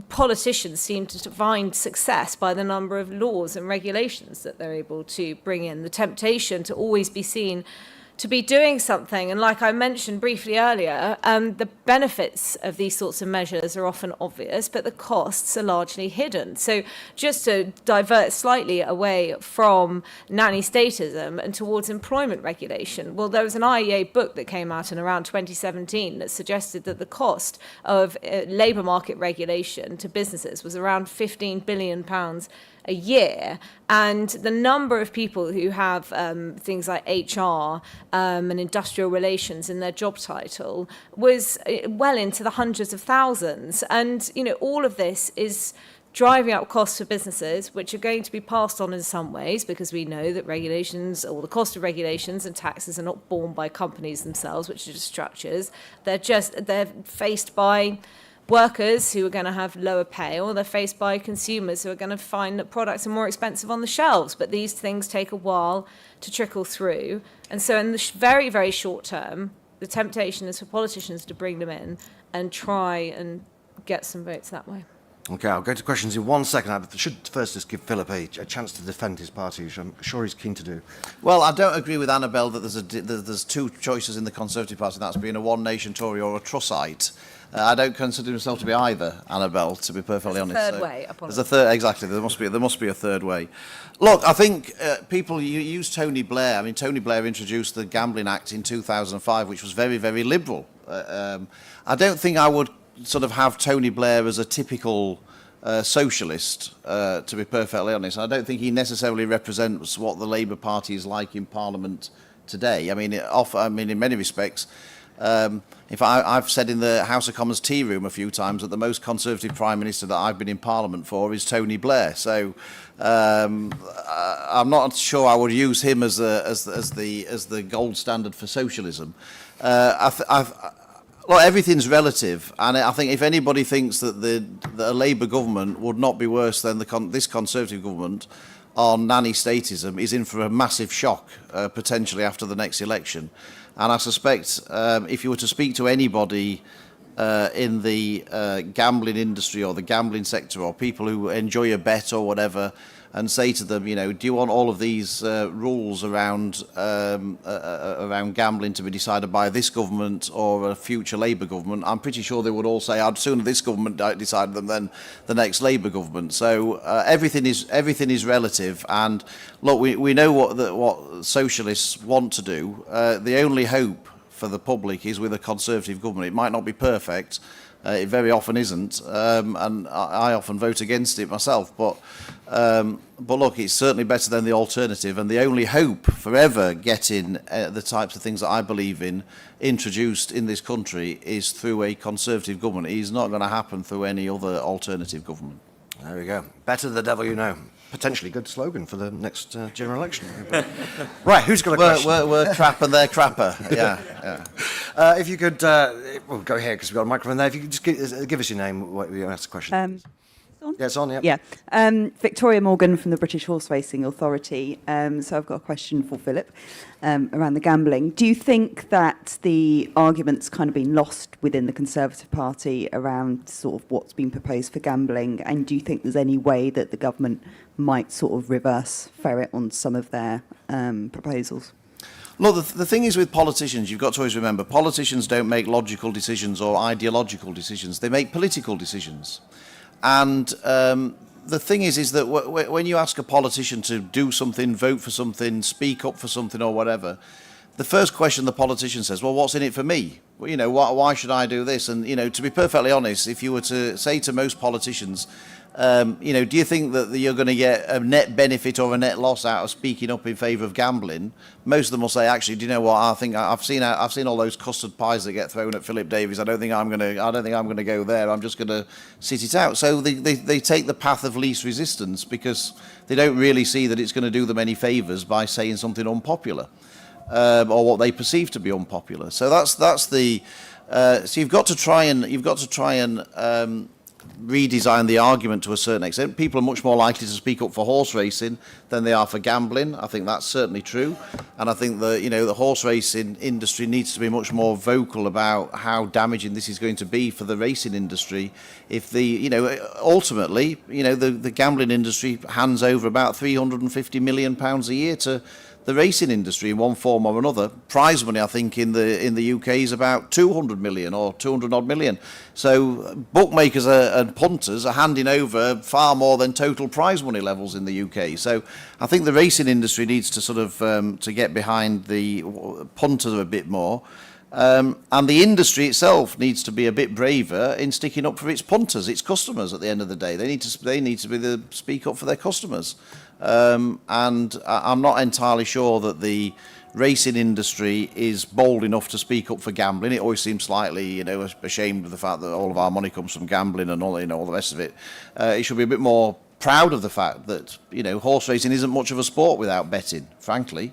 politicians seem to find success by the number of laws and regulations that they're able to bring in. The temptation to always be seen to be doing something. And like I mentioned briefly earlier, the benefits of these sorts of measures are often obvious, but the costs are largely hidden. So just to divert slightly away from nanny statism and towards employment regulation, well, there was an IEA book that came out in around 2017 that suggested that the cost of labour market regulation to businesses was around £15 billion a year, and the number of people who have things like HR and industrial relations in their job title was well into the hundreds of thousands. And all of this is driving up costs for businesses, which are going to be passed on in some ways, because we know that regulations, or the cost of regulations and taxes, are not borne by companies themselves, which are just structures. They're faced by workers who are going to have lower pay, or they're faced by consumers who are going to find that products are more expensive on the shelves. But these things take a while to trickle through. And so in the very, very short term, the temptation is for politicians to bring them in and try and get some votes that way. OK, I'll go to questions in 1 second. I should first just give Philip a chance to defend his party, which I'm sure he's keen to do. Well, I don't agree with Annabel that there's two choices in the Conservative Party, and that's being a One Nation Tory or a Trussite. I don't consider myself to be either, Annabel, to be perfectly honest. Third way, there's a third, exactly. There must be a third way. Look, I think people use Tony Blair. I mean, Tony Blair introduced the Gambling Act in 2005, which was very, very liberal. I don't think I would sort of have Tony Blair as a typical socialist, to be perfectly honest. I don't think he necessarily represents what the Labour Party is like in Parliament today. I mean, in many respects. I've said in the House of Commons tea room a few times that the most Conservative Prime Minister that I've been in Parliament for is Tony Blair. So I'm not sure I would use him as the gold standard for socialism. Look, everything's relative, and I think if anybody thinks that a Labour government would not be worse than this Conservative government on nanny statism, is in for a massive shock potentially after the next election. And I suspect if you were to speak to anybody in the gambling industry or the gambling sector, or people who enjoy a bet or whatever, and say to them, do you want all of these rules around gambling to be decided by this government or a future Labour government? I'm pretty sure they would all say, I'd sooner this government decide them than the next Labour government. So everything is relative. And look, we know what socialists want to do. The only hope for the public is with a Conservative government. It might not be perfect. It very often isn't, and I often vote against it myself. But look, it's certainly better than the alternative. And the only hope for ever getting the types of things that I believe in introduced in this country is through a Conservative government. It is not going to happen through any other alternative government. There we go. Better the devil you know. Potentially good slogan for the next general election. Right, who's got a question? We're crap and they're crapper. Yeah. If you could, we'll go here because we've got a microphone there. If you could just give us your name, what you ask the question. On? Yeah, it's on, yeah. Yeah. Victoria Morgan from the British Horse Racing Authority. So I've got a question for Philip around the gambling. Do you think that the argument's kind of been lost within the Conservative Party around sort of what's been proposed for gambling? And do you think there's any way that the government might sort of reverse ferret on some of their proposals? Look, the thing is with politicians, you've got to always remember, politicians don't make logical decisions or ideological decisions. They make political decisions. And the thing is that when you ask a politician to do something, vote for something, speak up for something or whatever, the first question the politician says, well, what's in it for me? Well, you know, why should I do this? And, you know, to be perfectly honest, if you were to say to most politicians, you know, do you think that you're going to get a net benefit or a net loss out of speaking up in favour of gambling? Most of them will say, actually, do you know what? I think I've seen all those custard pies that get thrown at Philip Davies. I don't think I'm going to go there. I'm just going to sit it out. So they take the path of least resistance because they don't really see that it's going to do them any favours by saying something unpopular or what they perceive to be unpopular. So that's the. So you've got to try and redesign the argument to a certain extent. People are much more likely to speak up for horse racing than they are for gambling. I think that's certainly true, and I think that, you know, the horse racing industry needs to be much more vocal about how damaging this is going to be for the racing industry. If ultimately, the gambling industry hands over about £350 million a year to the racing industry in one form or another. Prize money, I think, in the UK is about 200 million or 200 odd million. So bookmakers and punters are handing over far more than total prize money levels in the UK. So I think the racing industry needs to sort of to get behind the punters a bit more. And the industry itself needs to be a bit braver in sticking up for its punters, its customers. At the end of the day, they need to speak up for their customers. And I'm not entirely sure that the racing industry is bold enough to speak up for gambling. It always seems slightly, ashamed of the fact that all of our money comes from gambling and all the rest of it. It should be a bit more proud of the fact that, horse racing isn't much of a sport without betting, frankly.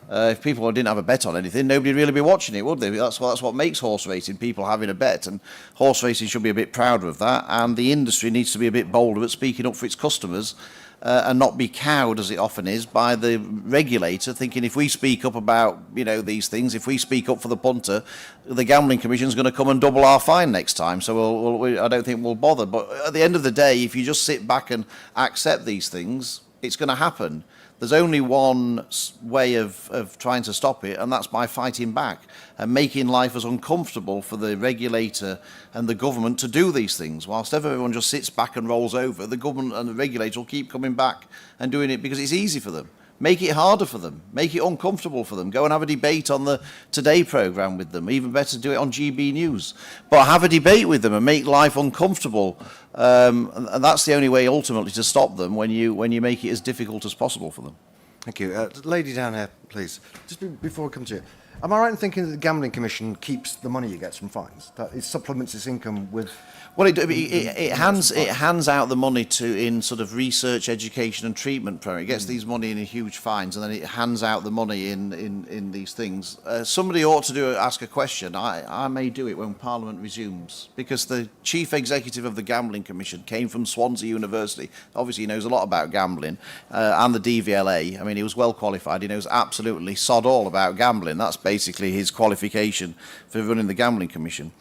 If people didn't have a bet on anything, nobody would really be watching it, would they? That's what makes horse racing, people having a bet. And horse racing should be a bit prouder of that. And the industry needs to be a bit bolder at speaking up for its customers and not be cowed, as it often is, by the regulator, thinking if we speak up about, these things, if we speak up for the punter, the Gambling Commission's going to come and double our fine next time. So I don't think we'll bother. But at the end of the day, if you just sit back and accept these things, it's going to happen. There's only one way of trying to stop it, and that's by fighting back and making life as uncomfortable for the regulator and the government to do these things. Whilst everyone just sits back and rolls over, the government and the regulator will keep coming back and doing it because it's easy for them. Make it harder for them. Make it uncomfortable for them. Go and have a debate on the Today programme with them. Even better, do it on GB News. But have a debate with them and make life uncomfortable. And that's the only way, ultimately, to stop them when you make it as difficult as possible for them. Thank you. Lady down here, please. Just before we come to you. Am I right in thinking that the Gambling Commission keeps the money it gets from fines? That it supplements its income with... Well, it hands out the money in sort of research, education and treatment program. It gets these money in huge fines, and then it hands out the money in these things. Somebody ought to ask a question. I may do it when Parliament resumes, because the Chief Executive of the Gambling Commission came from Swansea University. Obviously, he knows a lot about gambling, and the DVLA. I mean, he was well qualified. He knows absolutely sod all about gambling. That's basically his qualification for running the Gambling Commission.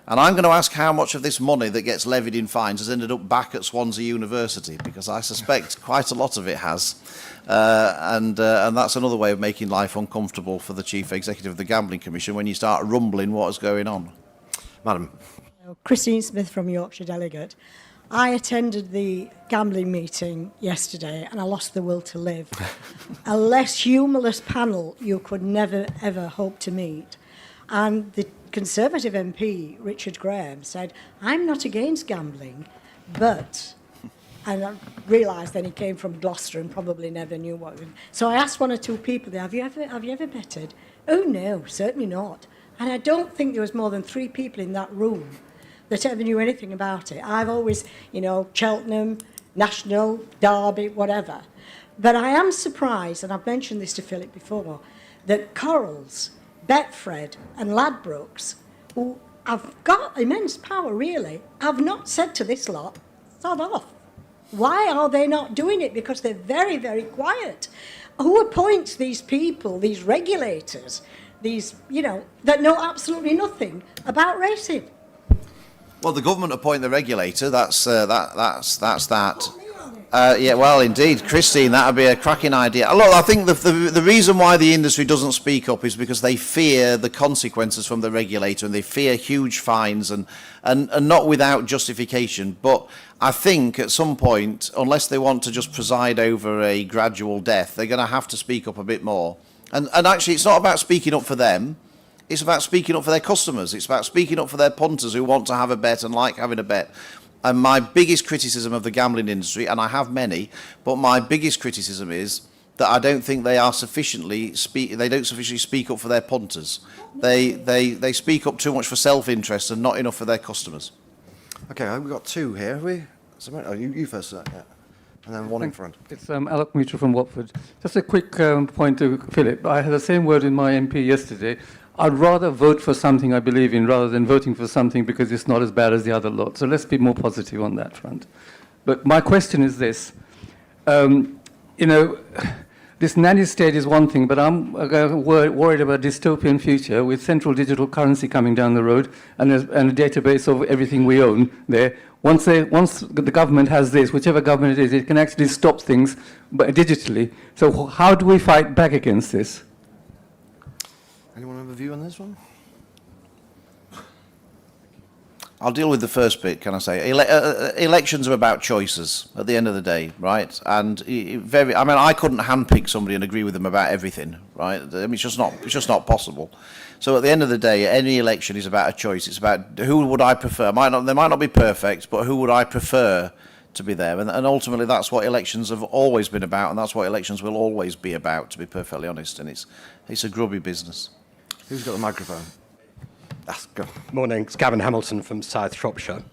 And I'm going to ask how much of this money that gets levied in fines has ended up back at Swansea University, because I suspect quite a lot of it has. And that's another way of making life uncomfortable for the Chief Executive of the Gambling Commission when you start rumbling what is going on. Madam. Christine Smith from Yorkshire Delegate. I attended the gambling meeting yesterday and I lost the will to live. A less humorless panel you could never, ever hope to meet. And the Conservative MP, Richard Graham, said, I'm not against gambling, but... And I realised then he came from Gloucester and probably never knew what... So I asked one or two people there, have you ever betted? Oh, no, certainly not. And I don't think there was more than 3 people in that room that ever knew anything about it. I've always, Cheltenham, National, Derby, whatever. But I am surprised, and I've mentioned this to Philip before, that Corals, Betfred and Ladbrokes, who have got immense power really, have not said to this lot, sod off. Why are they not doing it? Because they're very, very quiet. Who appoints these people, these regulators, these, that know absolutely nothing about racing? Well, the government appoint the regulator. That's that. Yeah, well, indeed, Christine, that would be a cracking idea. Look, I think the reason why the industry doesn't speak up is because they fear the consequences from the regulator, and they fear huge fines, and not without justification. But I think at some point, unless they want to just preside over a gradual death, they're going to have to speak up a bit more. And actually, it's not about speaking up for them. It's about speaking up for their customers. It's about speaking up for their punters who want to have a bet and like having a bet. And my biggest criticism of the gambling industry, and I have many, but my biggest criticism is that I don't think they are sufficiently speak up for their punters. They speak up too much for self-interest and not enough for their customers. Okay, we've got two here, have we? Oh, you first, sir. Yeah. And then one in front. It's Alec Mutual from Watford. Just a quick point to Philip. I had the same word in my MP yesterday. I'd rather vote for something I believe in rather than voting for something because it's not as bad as the other lot. So let's be more positive on that front. But my question is this. This nanny state is one thing, but I'm worried about a dystopian future with central digital currency coming down the road and a database of everything we own there. Once the government has this, whichever government it is, it can actually stop things digitally. So how do we fight back against this? Anyone have a view on this one? I'll deal with the first bit, can I say? Elections are about choices at the end of the day, right? And I couldn't handpick somebody and agree with them about everything, right? I mean, it's just not possible. So at the end of the day, any election is about a choice. It's about who would I prefer. They might not be perfect, but who would I prefer to be there? And ultimately, that's what elections have always been about, and that's what elections will always be about, to be perfectly honest. And it's a grubby business. Who's got the microphone? Go. Morning, it's Gavin Hamilton from South Shropshire.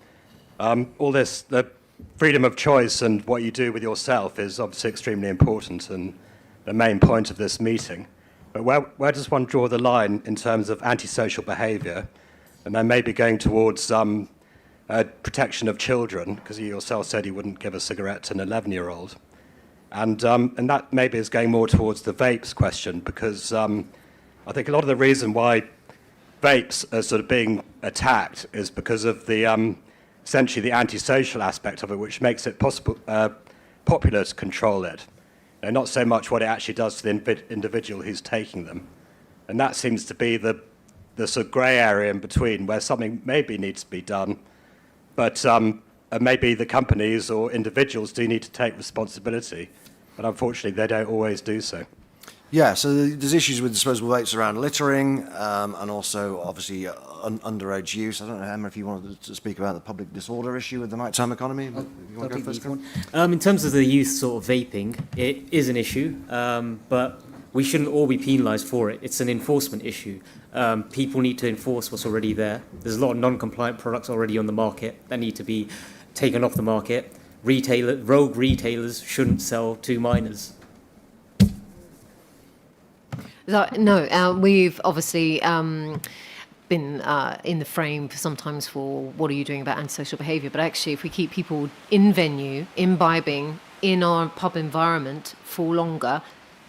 All this, the freedom of choice and what you do with yourself is obviously extremely important and the main point of this meeting. But where does one draw the line in terms of antisocial behaviour and then maybe going towards protection of children, because you yourself said you wouldn't give a cigarette to an 11-year-old. And that maybe is going more towards the vapes question, because I think a lot of the reason why vapes are sort of being attacked is because of the essentially the antisocial aspect of it, which makes it popular to control it. And not so much what it actually does to the individual who's taking them. And that seems to be the sort of grey area in between, where something maybe needs to be done, but maybe the companies or individuals do need to take responsibility, but unfortunately they don't always do so. Yeah, so there's issues with disposable vapes around littering and also, obviously, underage use. I don't know, Emma, if you wanted to speak about the public disorder issue with the nighttime economy. You want to go first? In terms of the youth sort of vaping, it is an issue, but we shouldn't all be penalised for it. It's an enforcement issue. People need to enforce what's already there. There's a lot of non-compliant products already on the market that need to be taken off the market. Rogue retailers shouldn't sell to minors. No, we've obviously been in the frame sometimes for what are you doing about antisocial behaviour, but actually if we keep people in venue, imbibing in our pub environment for longer,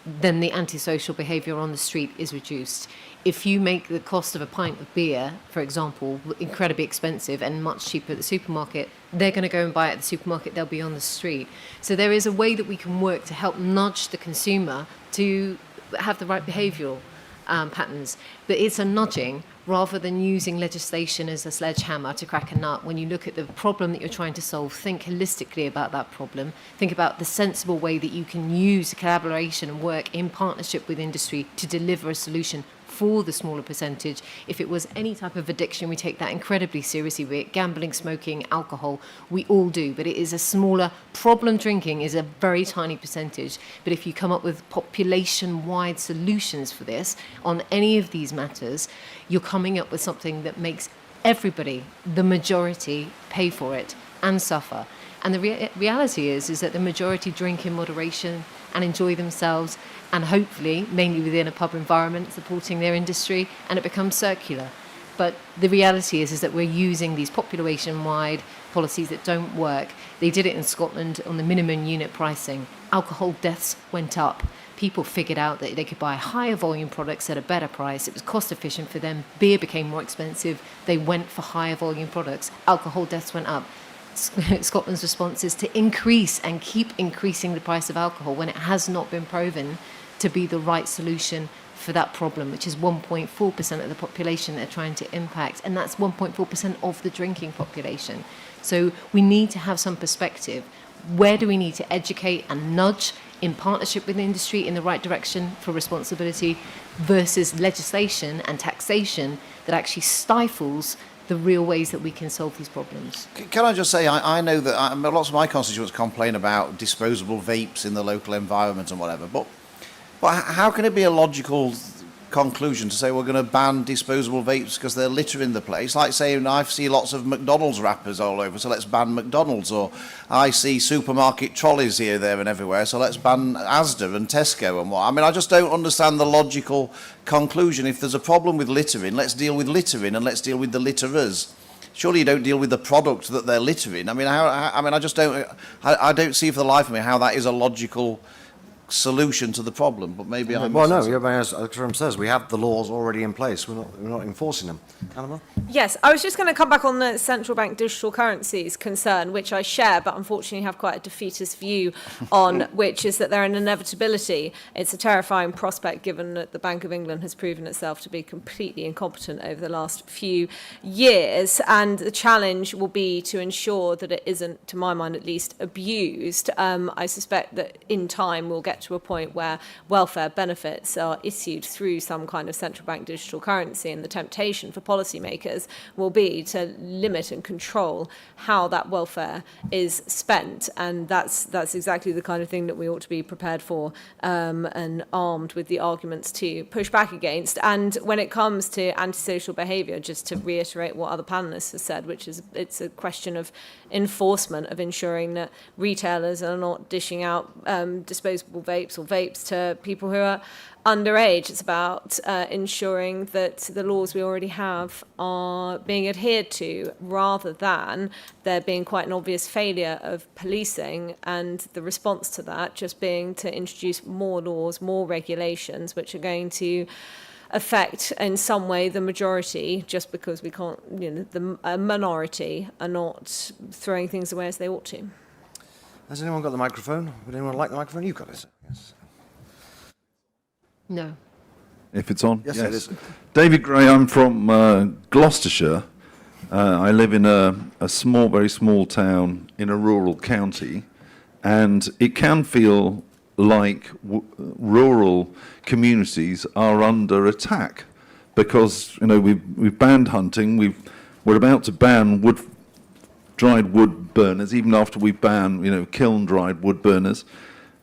then the antisocial behaviour on the street is reduced. If you make the cost of a pint of beer, for example, incredibly expensive and much cheaper at the supermarket, they're going to go and buy it at the supermarket, they'll be on the street. So there is a way that we can work to help nudge the consumer to have the right behavioural patterns, but it's a nudging rather than using legislation as a sledgehammer to crack a nut. When you look at the problem that you're trying to solve, think holistically about that problem. Think about the sensible way that you can use collaboration and work in partnership with industry to deliver a solution for the smaller percentage. If it was any type of addiction, we take that incredibly seriously, be it gambling, smoking, alcohol, we all do, but it is a smaller problem. Drinking is a very tiny percentage, but if you come up with population-wide solutions for this on any of these matters, you're coming up with something that makes everybody, the majority, pay for it and suffer. And the reality is that the majority drink in moderation and enjoy themselves, and hopefully, mainly within a pub environment, supporting their industry, and it becomes circular. But the reality is that we're using these population-wide policies that don't work. They did it in Scotland on the minimum unit pricing. Alcohol deaths went up. People figured out that they could buy higher volume products at a better price. It was cost efficient for them. Beer became more expensive. They went for higher volume products. Alcohol deaths went up. Scotland's response is to increase and keep increasing the price of alcohol when it has not been proven to be the right solution for that problem, which is 1.4% of the population they're trying to impact, and that's 1.4% of the drinking population. So we need to have some perspective. Where do we need to educate and nudge in partnership with the industry in the right direction for responsibility versus legislation and taxation that actually stifles the real ways that we can solve these problems? Can I just say, I know that lots of my constituents complain about disposable vapes in the local environment and whatever, but how can it be a logical conclusion to say we're going to ban disposable vapes because they're littering the place? Like saying I see lots of McDonald's wrappers all over, so let's ban McDonald's. Or I see supermarket trolleys here, there and everywhere, so let's ban Asda and Tesco and what. I mean, I just don't understand the logical conclusion. If there's a problem with littering, let's deal with littering and let's deal with the litterers. Surely you don't deal with the product that they're littering. I mean, I just don't. I don't see for the life of me how that is a logical solution to the problem, but maybe I'm... Well, no, as Khurram says, we have the laws already in place. We're not enforcing them. Annabel? Yes, I was just going to come back on the central bank digital currencies concern, which I share, but unfortunately have quite a defeatist view on, which is that they're an inevitability. It's a terrifying prospect given that the Bank of England has proven itself to be completely incompetent over the last few years, and the challenge will be to ensure that it isn't, to my mind at least, abused. I suspect that in time we'll get to a point where welfare benefits are issued through some kind of central bank digital currency, and the temptation for policymakers will be to limit and control how that welfare is spent, and that's exactly the kind of thing that we ought to be prepared for and armed with the arguments to push back against. And when it comes to antisocial behaviour, just to reiterate what other panellists have said, which is it's a question of enforcement, of ensuring that retailers are not dishing out disposable vapes or vapes to people who are underage. It's about ensuring that the laws we already have are being adhered to, rather than there being quite an obvious failure of policing, and the response to that just being to introduce more laws, more regulations, which are going to affect in some way the majority, just because we can't, the minority are not throwing things away as they ought to. Has anyone got the microphone? Would anyone like the microphone? You've got it. Yes. No. If it's on? Yes, it is. David Gray, I'm from Gloucestershire. I live in a small, very small town in a rural county, and it can feel like rural communities are under attack because we've banned hunting. We're about to ban dried wood burners, even after we ban kiln dried wood burners.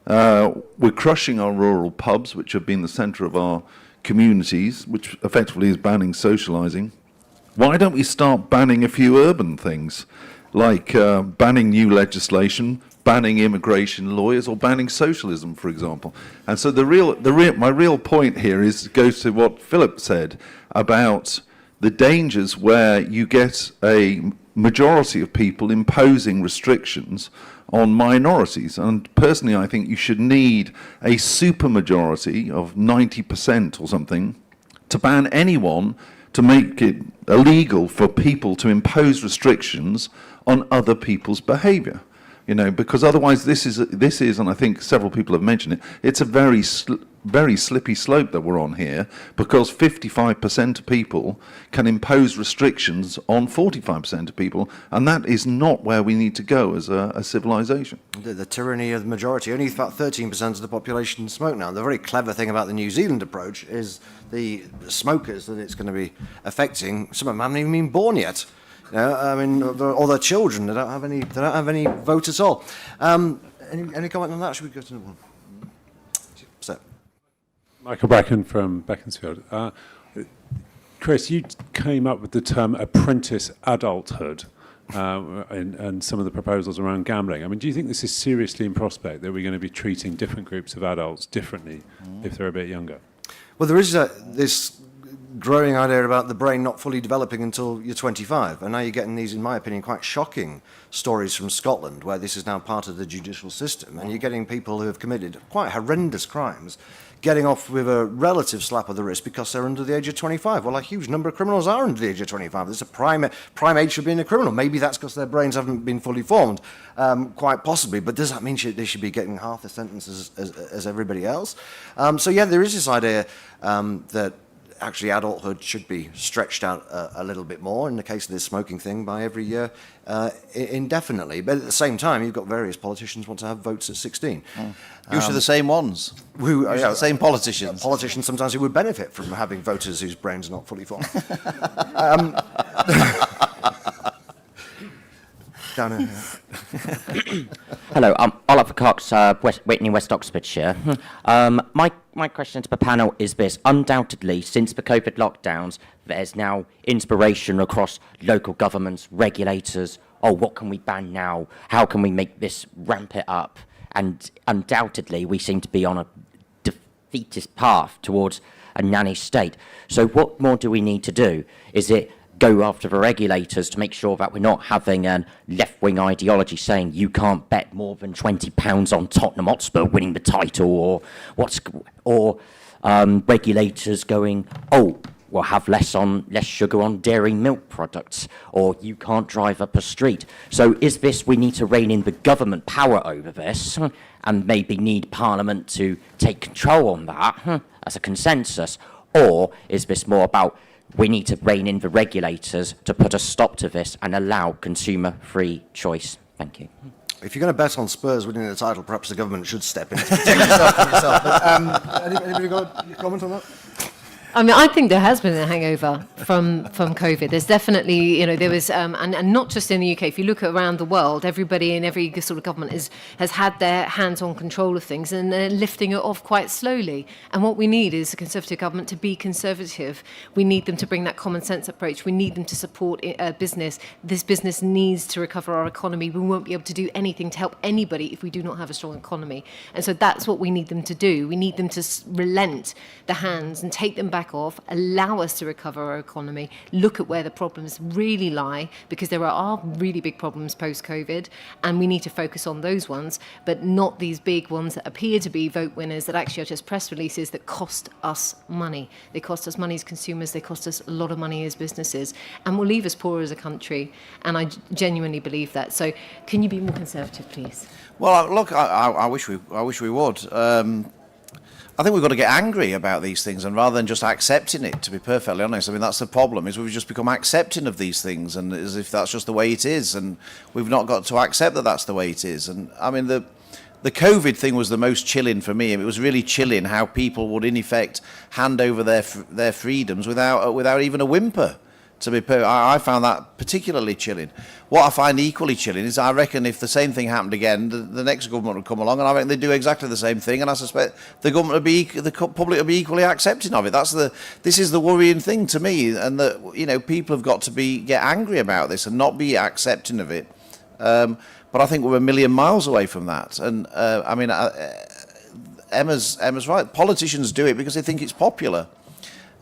We're crushing our rural pubs, which have been the centre of our communities, which effectively is banning socialising. Why don't we start banning a few urban things, like banning new legislation, banning immigration lawyers, or banning socialism, for example? And so my real point here goes to what Philip said about the dangers where you get a majority of people imposing restrictions on minorities. And personally, I think you should need a supermajority of 90% or something to ban anyone, to make it illegal for people to impose restrictions on other people's behaviour. Because otherwise this is, and I think several people have mentioned it, it's a very slippy slope that we're on here, because 55% of people can impose restrictions on 45% of people, and that is not where we need to go as a civilization. The tyranny of the majority. Only about 13% of the population smoke now. The very clever thing about the New Zealand approach is the smokers that it's going to be affecting, some of them haven't even been born yet. Or their children, they don't have any vote at all. Any comment on that? Should we go to another one? So. Michael Bracken from Beaconsfield. Chris, you came up with the term apprentice adulthood in some of the proposals around gambling. I mean, do you think this is seriously in prospect, that we're going to be treating different groups of adults differently if they're a bit younger? Well, there is this growing idea about the brain not fully developing until you're 25. And now you're getting these, in my opinion, quite shocking stories from Scotland, where this is now part of the judicial system. And you're getting people who have committed quite horrendous crimes getting off with a relative slap of the wrist because they're under the age of 25. Well, a huge number of criminals are under the age of 25. There's a prime age for being a criminal. Maybe that's because their brains haven't been fully formed, quite possibly. But does that mean they should be getting half the sentence as everybody else? So, yeah, there is this idea that actually adulthood should be stretched out a little bit more, in the case of this smoking thing, by every year indefinitely. But at the same time, you've got various politicians want to have votes at 16. Usually the same ones. Usually the same politicians. Politicians sometimes who would benefit from having voters whose brains are not fully formed. Down here. Hello, I'm Oliver Cox, Whitney, West Oxfordshire. My question to the panel is this. Undoubtedly, since the COVID lockdowns, there's now inspiration across local governments, regulators. Oh, what can we ban now? How can we make this ramp it up? And undoubtedly, we seem to be on a defeatist path towards a nanny state. So what more do we need to do? Is it go after the regulators to make sure that we're not having a left-wing ideology saying you can't bet more than £20 on Tottenham Hotspur winning the title, or regulators going, oh, we'll have less sugar on dairy milk products, or you can't drive up a street. So is this, we need to rein in the government power over this and maybe need Parliament to take control on that as a consensus, or is this more about we need to rein in the regulators to put a stop to this and allow consumer-free choice? Thank you. If you're going to bet on Spurs winning the title, perhaps the government should step in to protect yourself from yourself. But, anybody got a comment on that? I mean, I think there has been a hangover from COVID. There's definitely, there was, and not just in the UK. If you look around the world, everybody in every sort of government has had their hands-on control of things, and they're lifting it off quite slowly. And what we need is a Conservative government to be conservative. We need them to bring that common sense approach. We need them to support business. This business needs to recover our economy. We won't be able to do anything to help anybody if we do not have a strong economy. And so that's what we need them to do. We need them to relent the hands and take them back off, allow us to recover our economy, look at where the problems really lie, because there are really big problems post-COVID, and we need to focus on those ones, but not these big ones that appear to be vote winners that actually are just press releases that cost us money. They cost us money as consumers, they cost us a lot of money as businesses, and will leave us poorer as a country, and I genuinely believe that. So can you be more conservative, please? Well, look, I wish we would. I think we've got to get angry about these things, and rather than just accepting it, to be perfectly honest. I mean, that's the problem, is we've just become accepting of these things, and as if that's just the way it is, and we've not got to accept that that's the way it is. And I mean, the COVID thing was the most chilling for me. It was really chilling how people would, in effect, hand over their freedoms without even a whimper. I found that particularly chilling. What I find equally chilling is I reckon if the same thing happened again, the next government would come along, and I reckon they'd do exactly the same thing, and I suspect the public would be equally accepting of it. This is the worrying thing to me, and that people have got to get angry about this and not be accepting of it. But I think we're a million miles away from that. And I mean, Emma's right. Politicians do it because they think it's popular,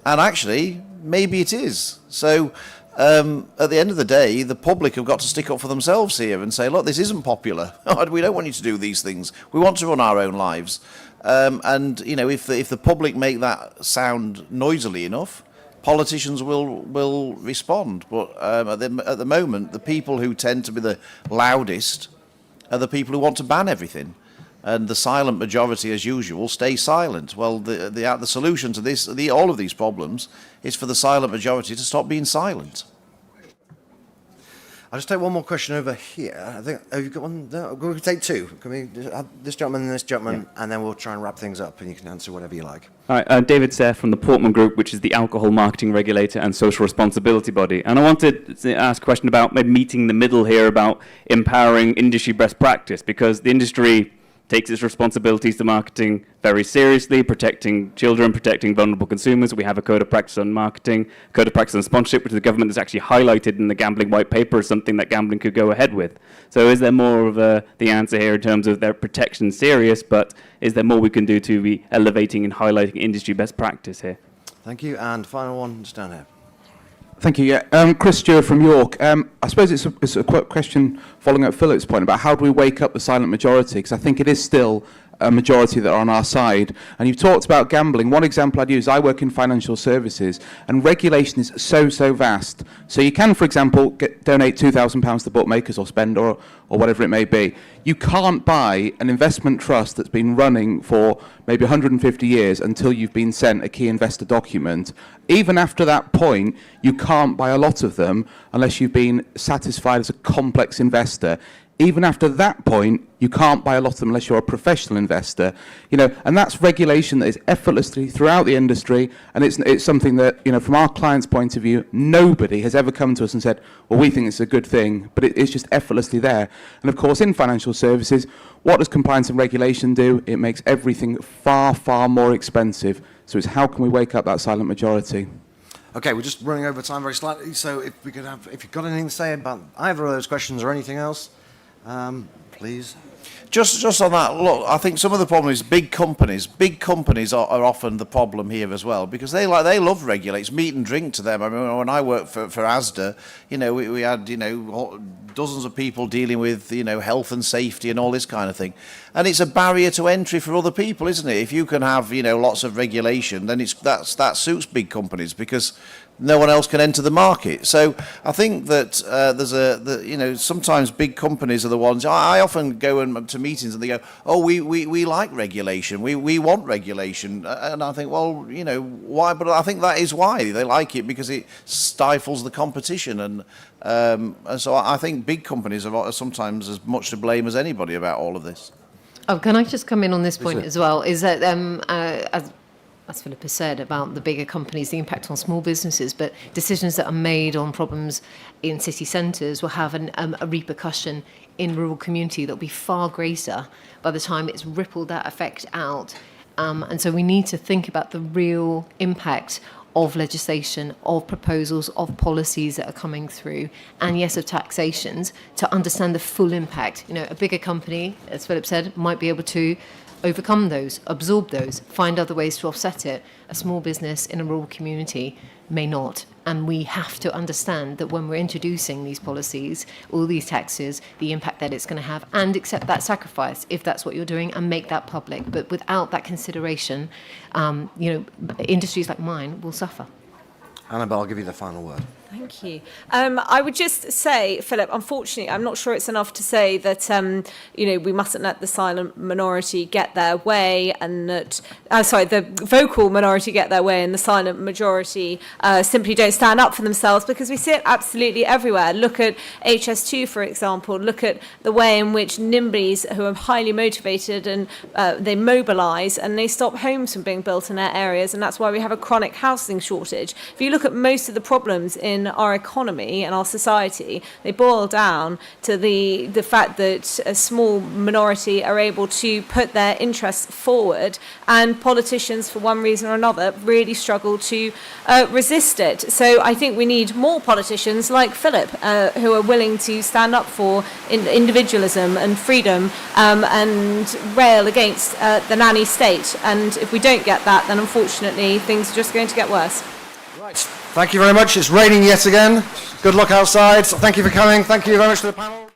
and actually, maybe it is. So at the end of the day, the public have got to stick up for themselves here and say, look, this isn't popular. We don't want you to do these things. We want to run our own lives. And if the public make that sound noisily enough, politicians will respond. But at the moment, the people who tend to be the loudest are the people who want to ban everything. And the silent majority, as usual, stay silent. Well, the solution to this, all of these problems, is for the silent majority to stop being silent. I'll just take one more question over here. I think, have you got one? No, we'll take two. Can we have this gentleman and this gentleman, and then we'll try and wrap things up, and you can answer whatever you like. All right, David Sayre from the Portman Group, which is the alcohol marketing regulator and social responsibility body. And I wanted to ask a question about maybe meeting the middle here about empowering industry best practice, because the industry takes its responsibilities to marketing very seriously, protecting children, protecting vulnerable consumers. We have a code of practice on marketing, code of practice on sponsorship, which the government has actually highlighted in the gambling white paper as something that gambling could go ahead with. So is there more of the answer here in terms of their protection serious, but is there more we can do to be elevating and highlighting industry best practice here? Thank you. And final one, just down here. Thank you. Yeah, Chris Stewart from York. I suppose it's a question following up Philip's point about how do we wake up the silent majority, because I think it is still a majority that are on our side. And you've talked about gambling. One example I'd use, I work in financial services, and regulation is so vast. So you can, for example, donate £2,000 to bookmakers or spend or whatever it may be. You can't buy an investment trust that's been running for maybe 150 years until you've been sent a key investor document. Even after that point, you can't buy a lot of them unless you've been satisfied as a complex investor. Even after that point, you can't buy a lot of them unless you're a professional investor, and that's regulation that is effortlessly throughout the industry, and it's something that, from our clients' point of view, nobody has ever come to us and said, well, we think it's a good thing, but it's just effortlessly there. And of course, in financial services, what does compliance and regulation do? It makes everything far, far more expensive. So it's how can we wake up that silent majority? Okay, we're just running over time very slightly, so if you've got anything to say about either of those questions or anything else, please. Just on that, look, I think some of the problem is big companies. Big companies are often the problem here as well, because they love regulates meat and drink to them. I mean, when I worked for ASDA, we had dozens of people dealing with health and safety and all this kind of thing, and it's a barrier to entry for other people, isn't it? If you can have lots of regulation, then that suits big companies because no one else can enter the market. So I think that sometimes big companies are the ones. I often go to meetings and they go, "Oh, we like regulation. We want regulation." And I think, well, why? But I think that is why they like it, because it stifles the competition. And so I think big companies are sometimes as much to blame as anybody about all of this. Oh, can I just come in on this point as well? Is that as Philip has said about the bigger companies, the impact on small businesses, but decisions that are made on problems in city centres will have a repercussion in rural community that will be far greater by the time it's rippled that effect out. And so we need to think about the real impact of legislation, of proposals, of policies that are coming through, and yes, of taxations, to understand the full impact. A bigger company, as Philip said, might be able to overcome those, absorb those, find other ways to offset it. A small business in a rural community may not. And we have to understand that when we're introducing these policies, all these taxes, the impact that it's going to have, and accept that sacrifice if that's what you're doing, and make that public. But without that consideration, industries like mine will suffer. Annabel, I'll give you the final word. Thank you. I would just say, Philip, unfortunately, I'm not sure it's enough to say that, we mustn't let the silent minority get their way, and that, the vocal minority get their way, and the silent majority simply don't stand up for themselves, because we see it absolutely everywhere. Look at HS2, for example. Look at the way in which NIMBYs, who are highly motivated, and they mobilise, and they stop homes from being built in their areas, and that's why we have a chronic housing shortage. If you look at most of the problems in our economy and our society, they boil down to the fact that a small minority are able to put their interests forward, and politicians, for one reason or another, really struggle to resist it. So I think we need more politicians like Philip, who are willing to stand up for individualism and freedom, and rail against the nanny state. And if we don't get that, then unfortunately things are just going to get worse. Right. Thank you very much. It's raining yet again. Good luck outside. Thank you for coming. Thank you very much to the panel.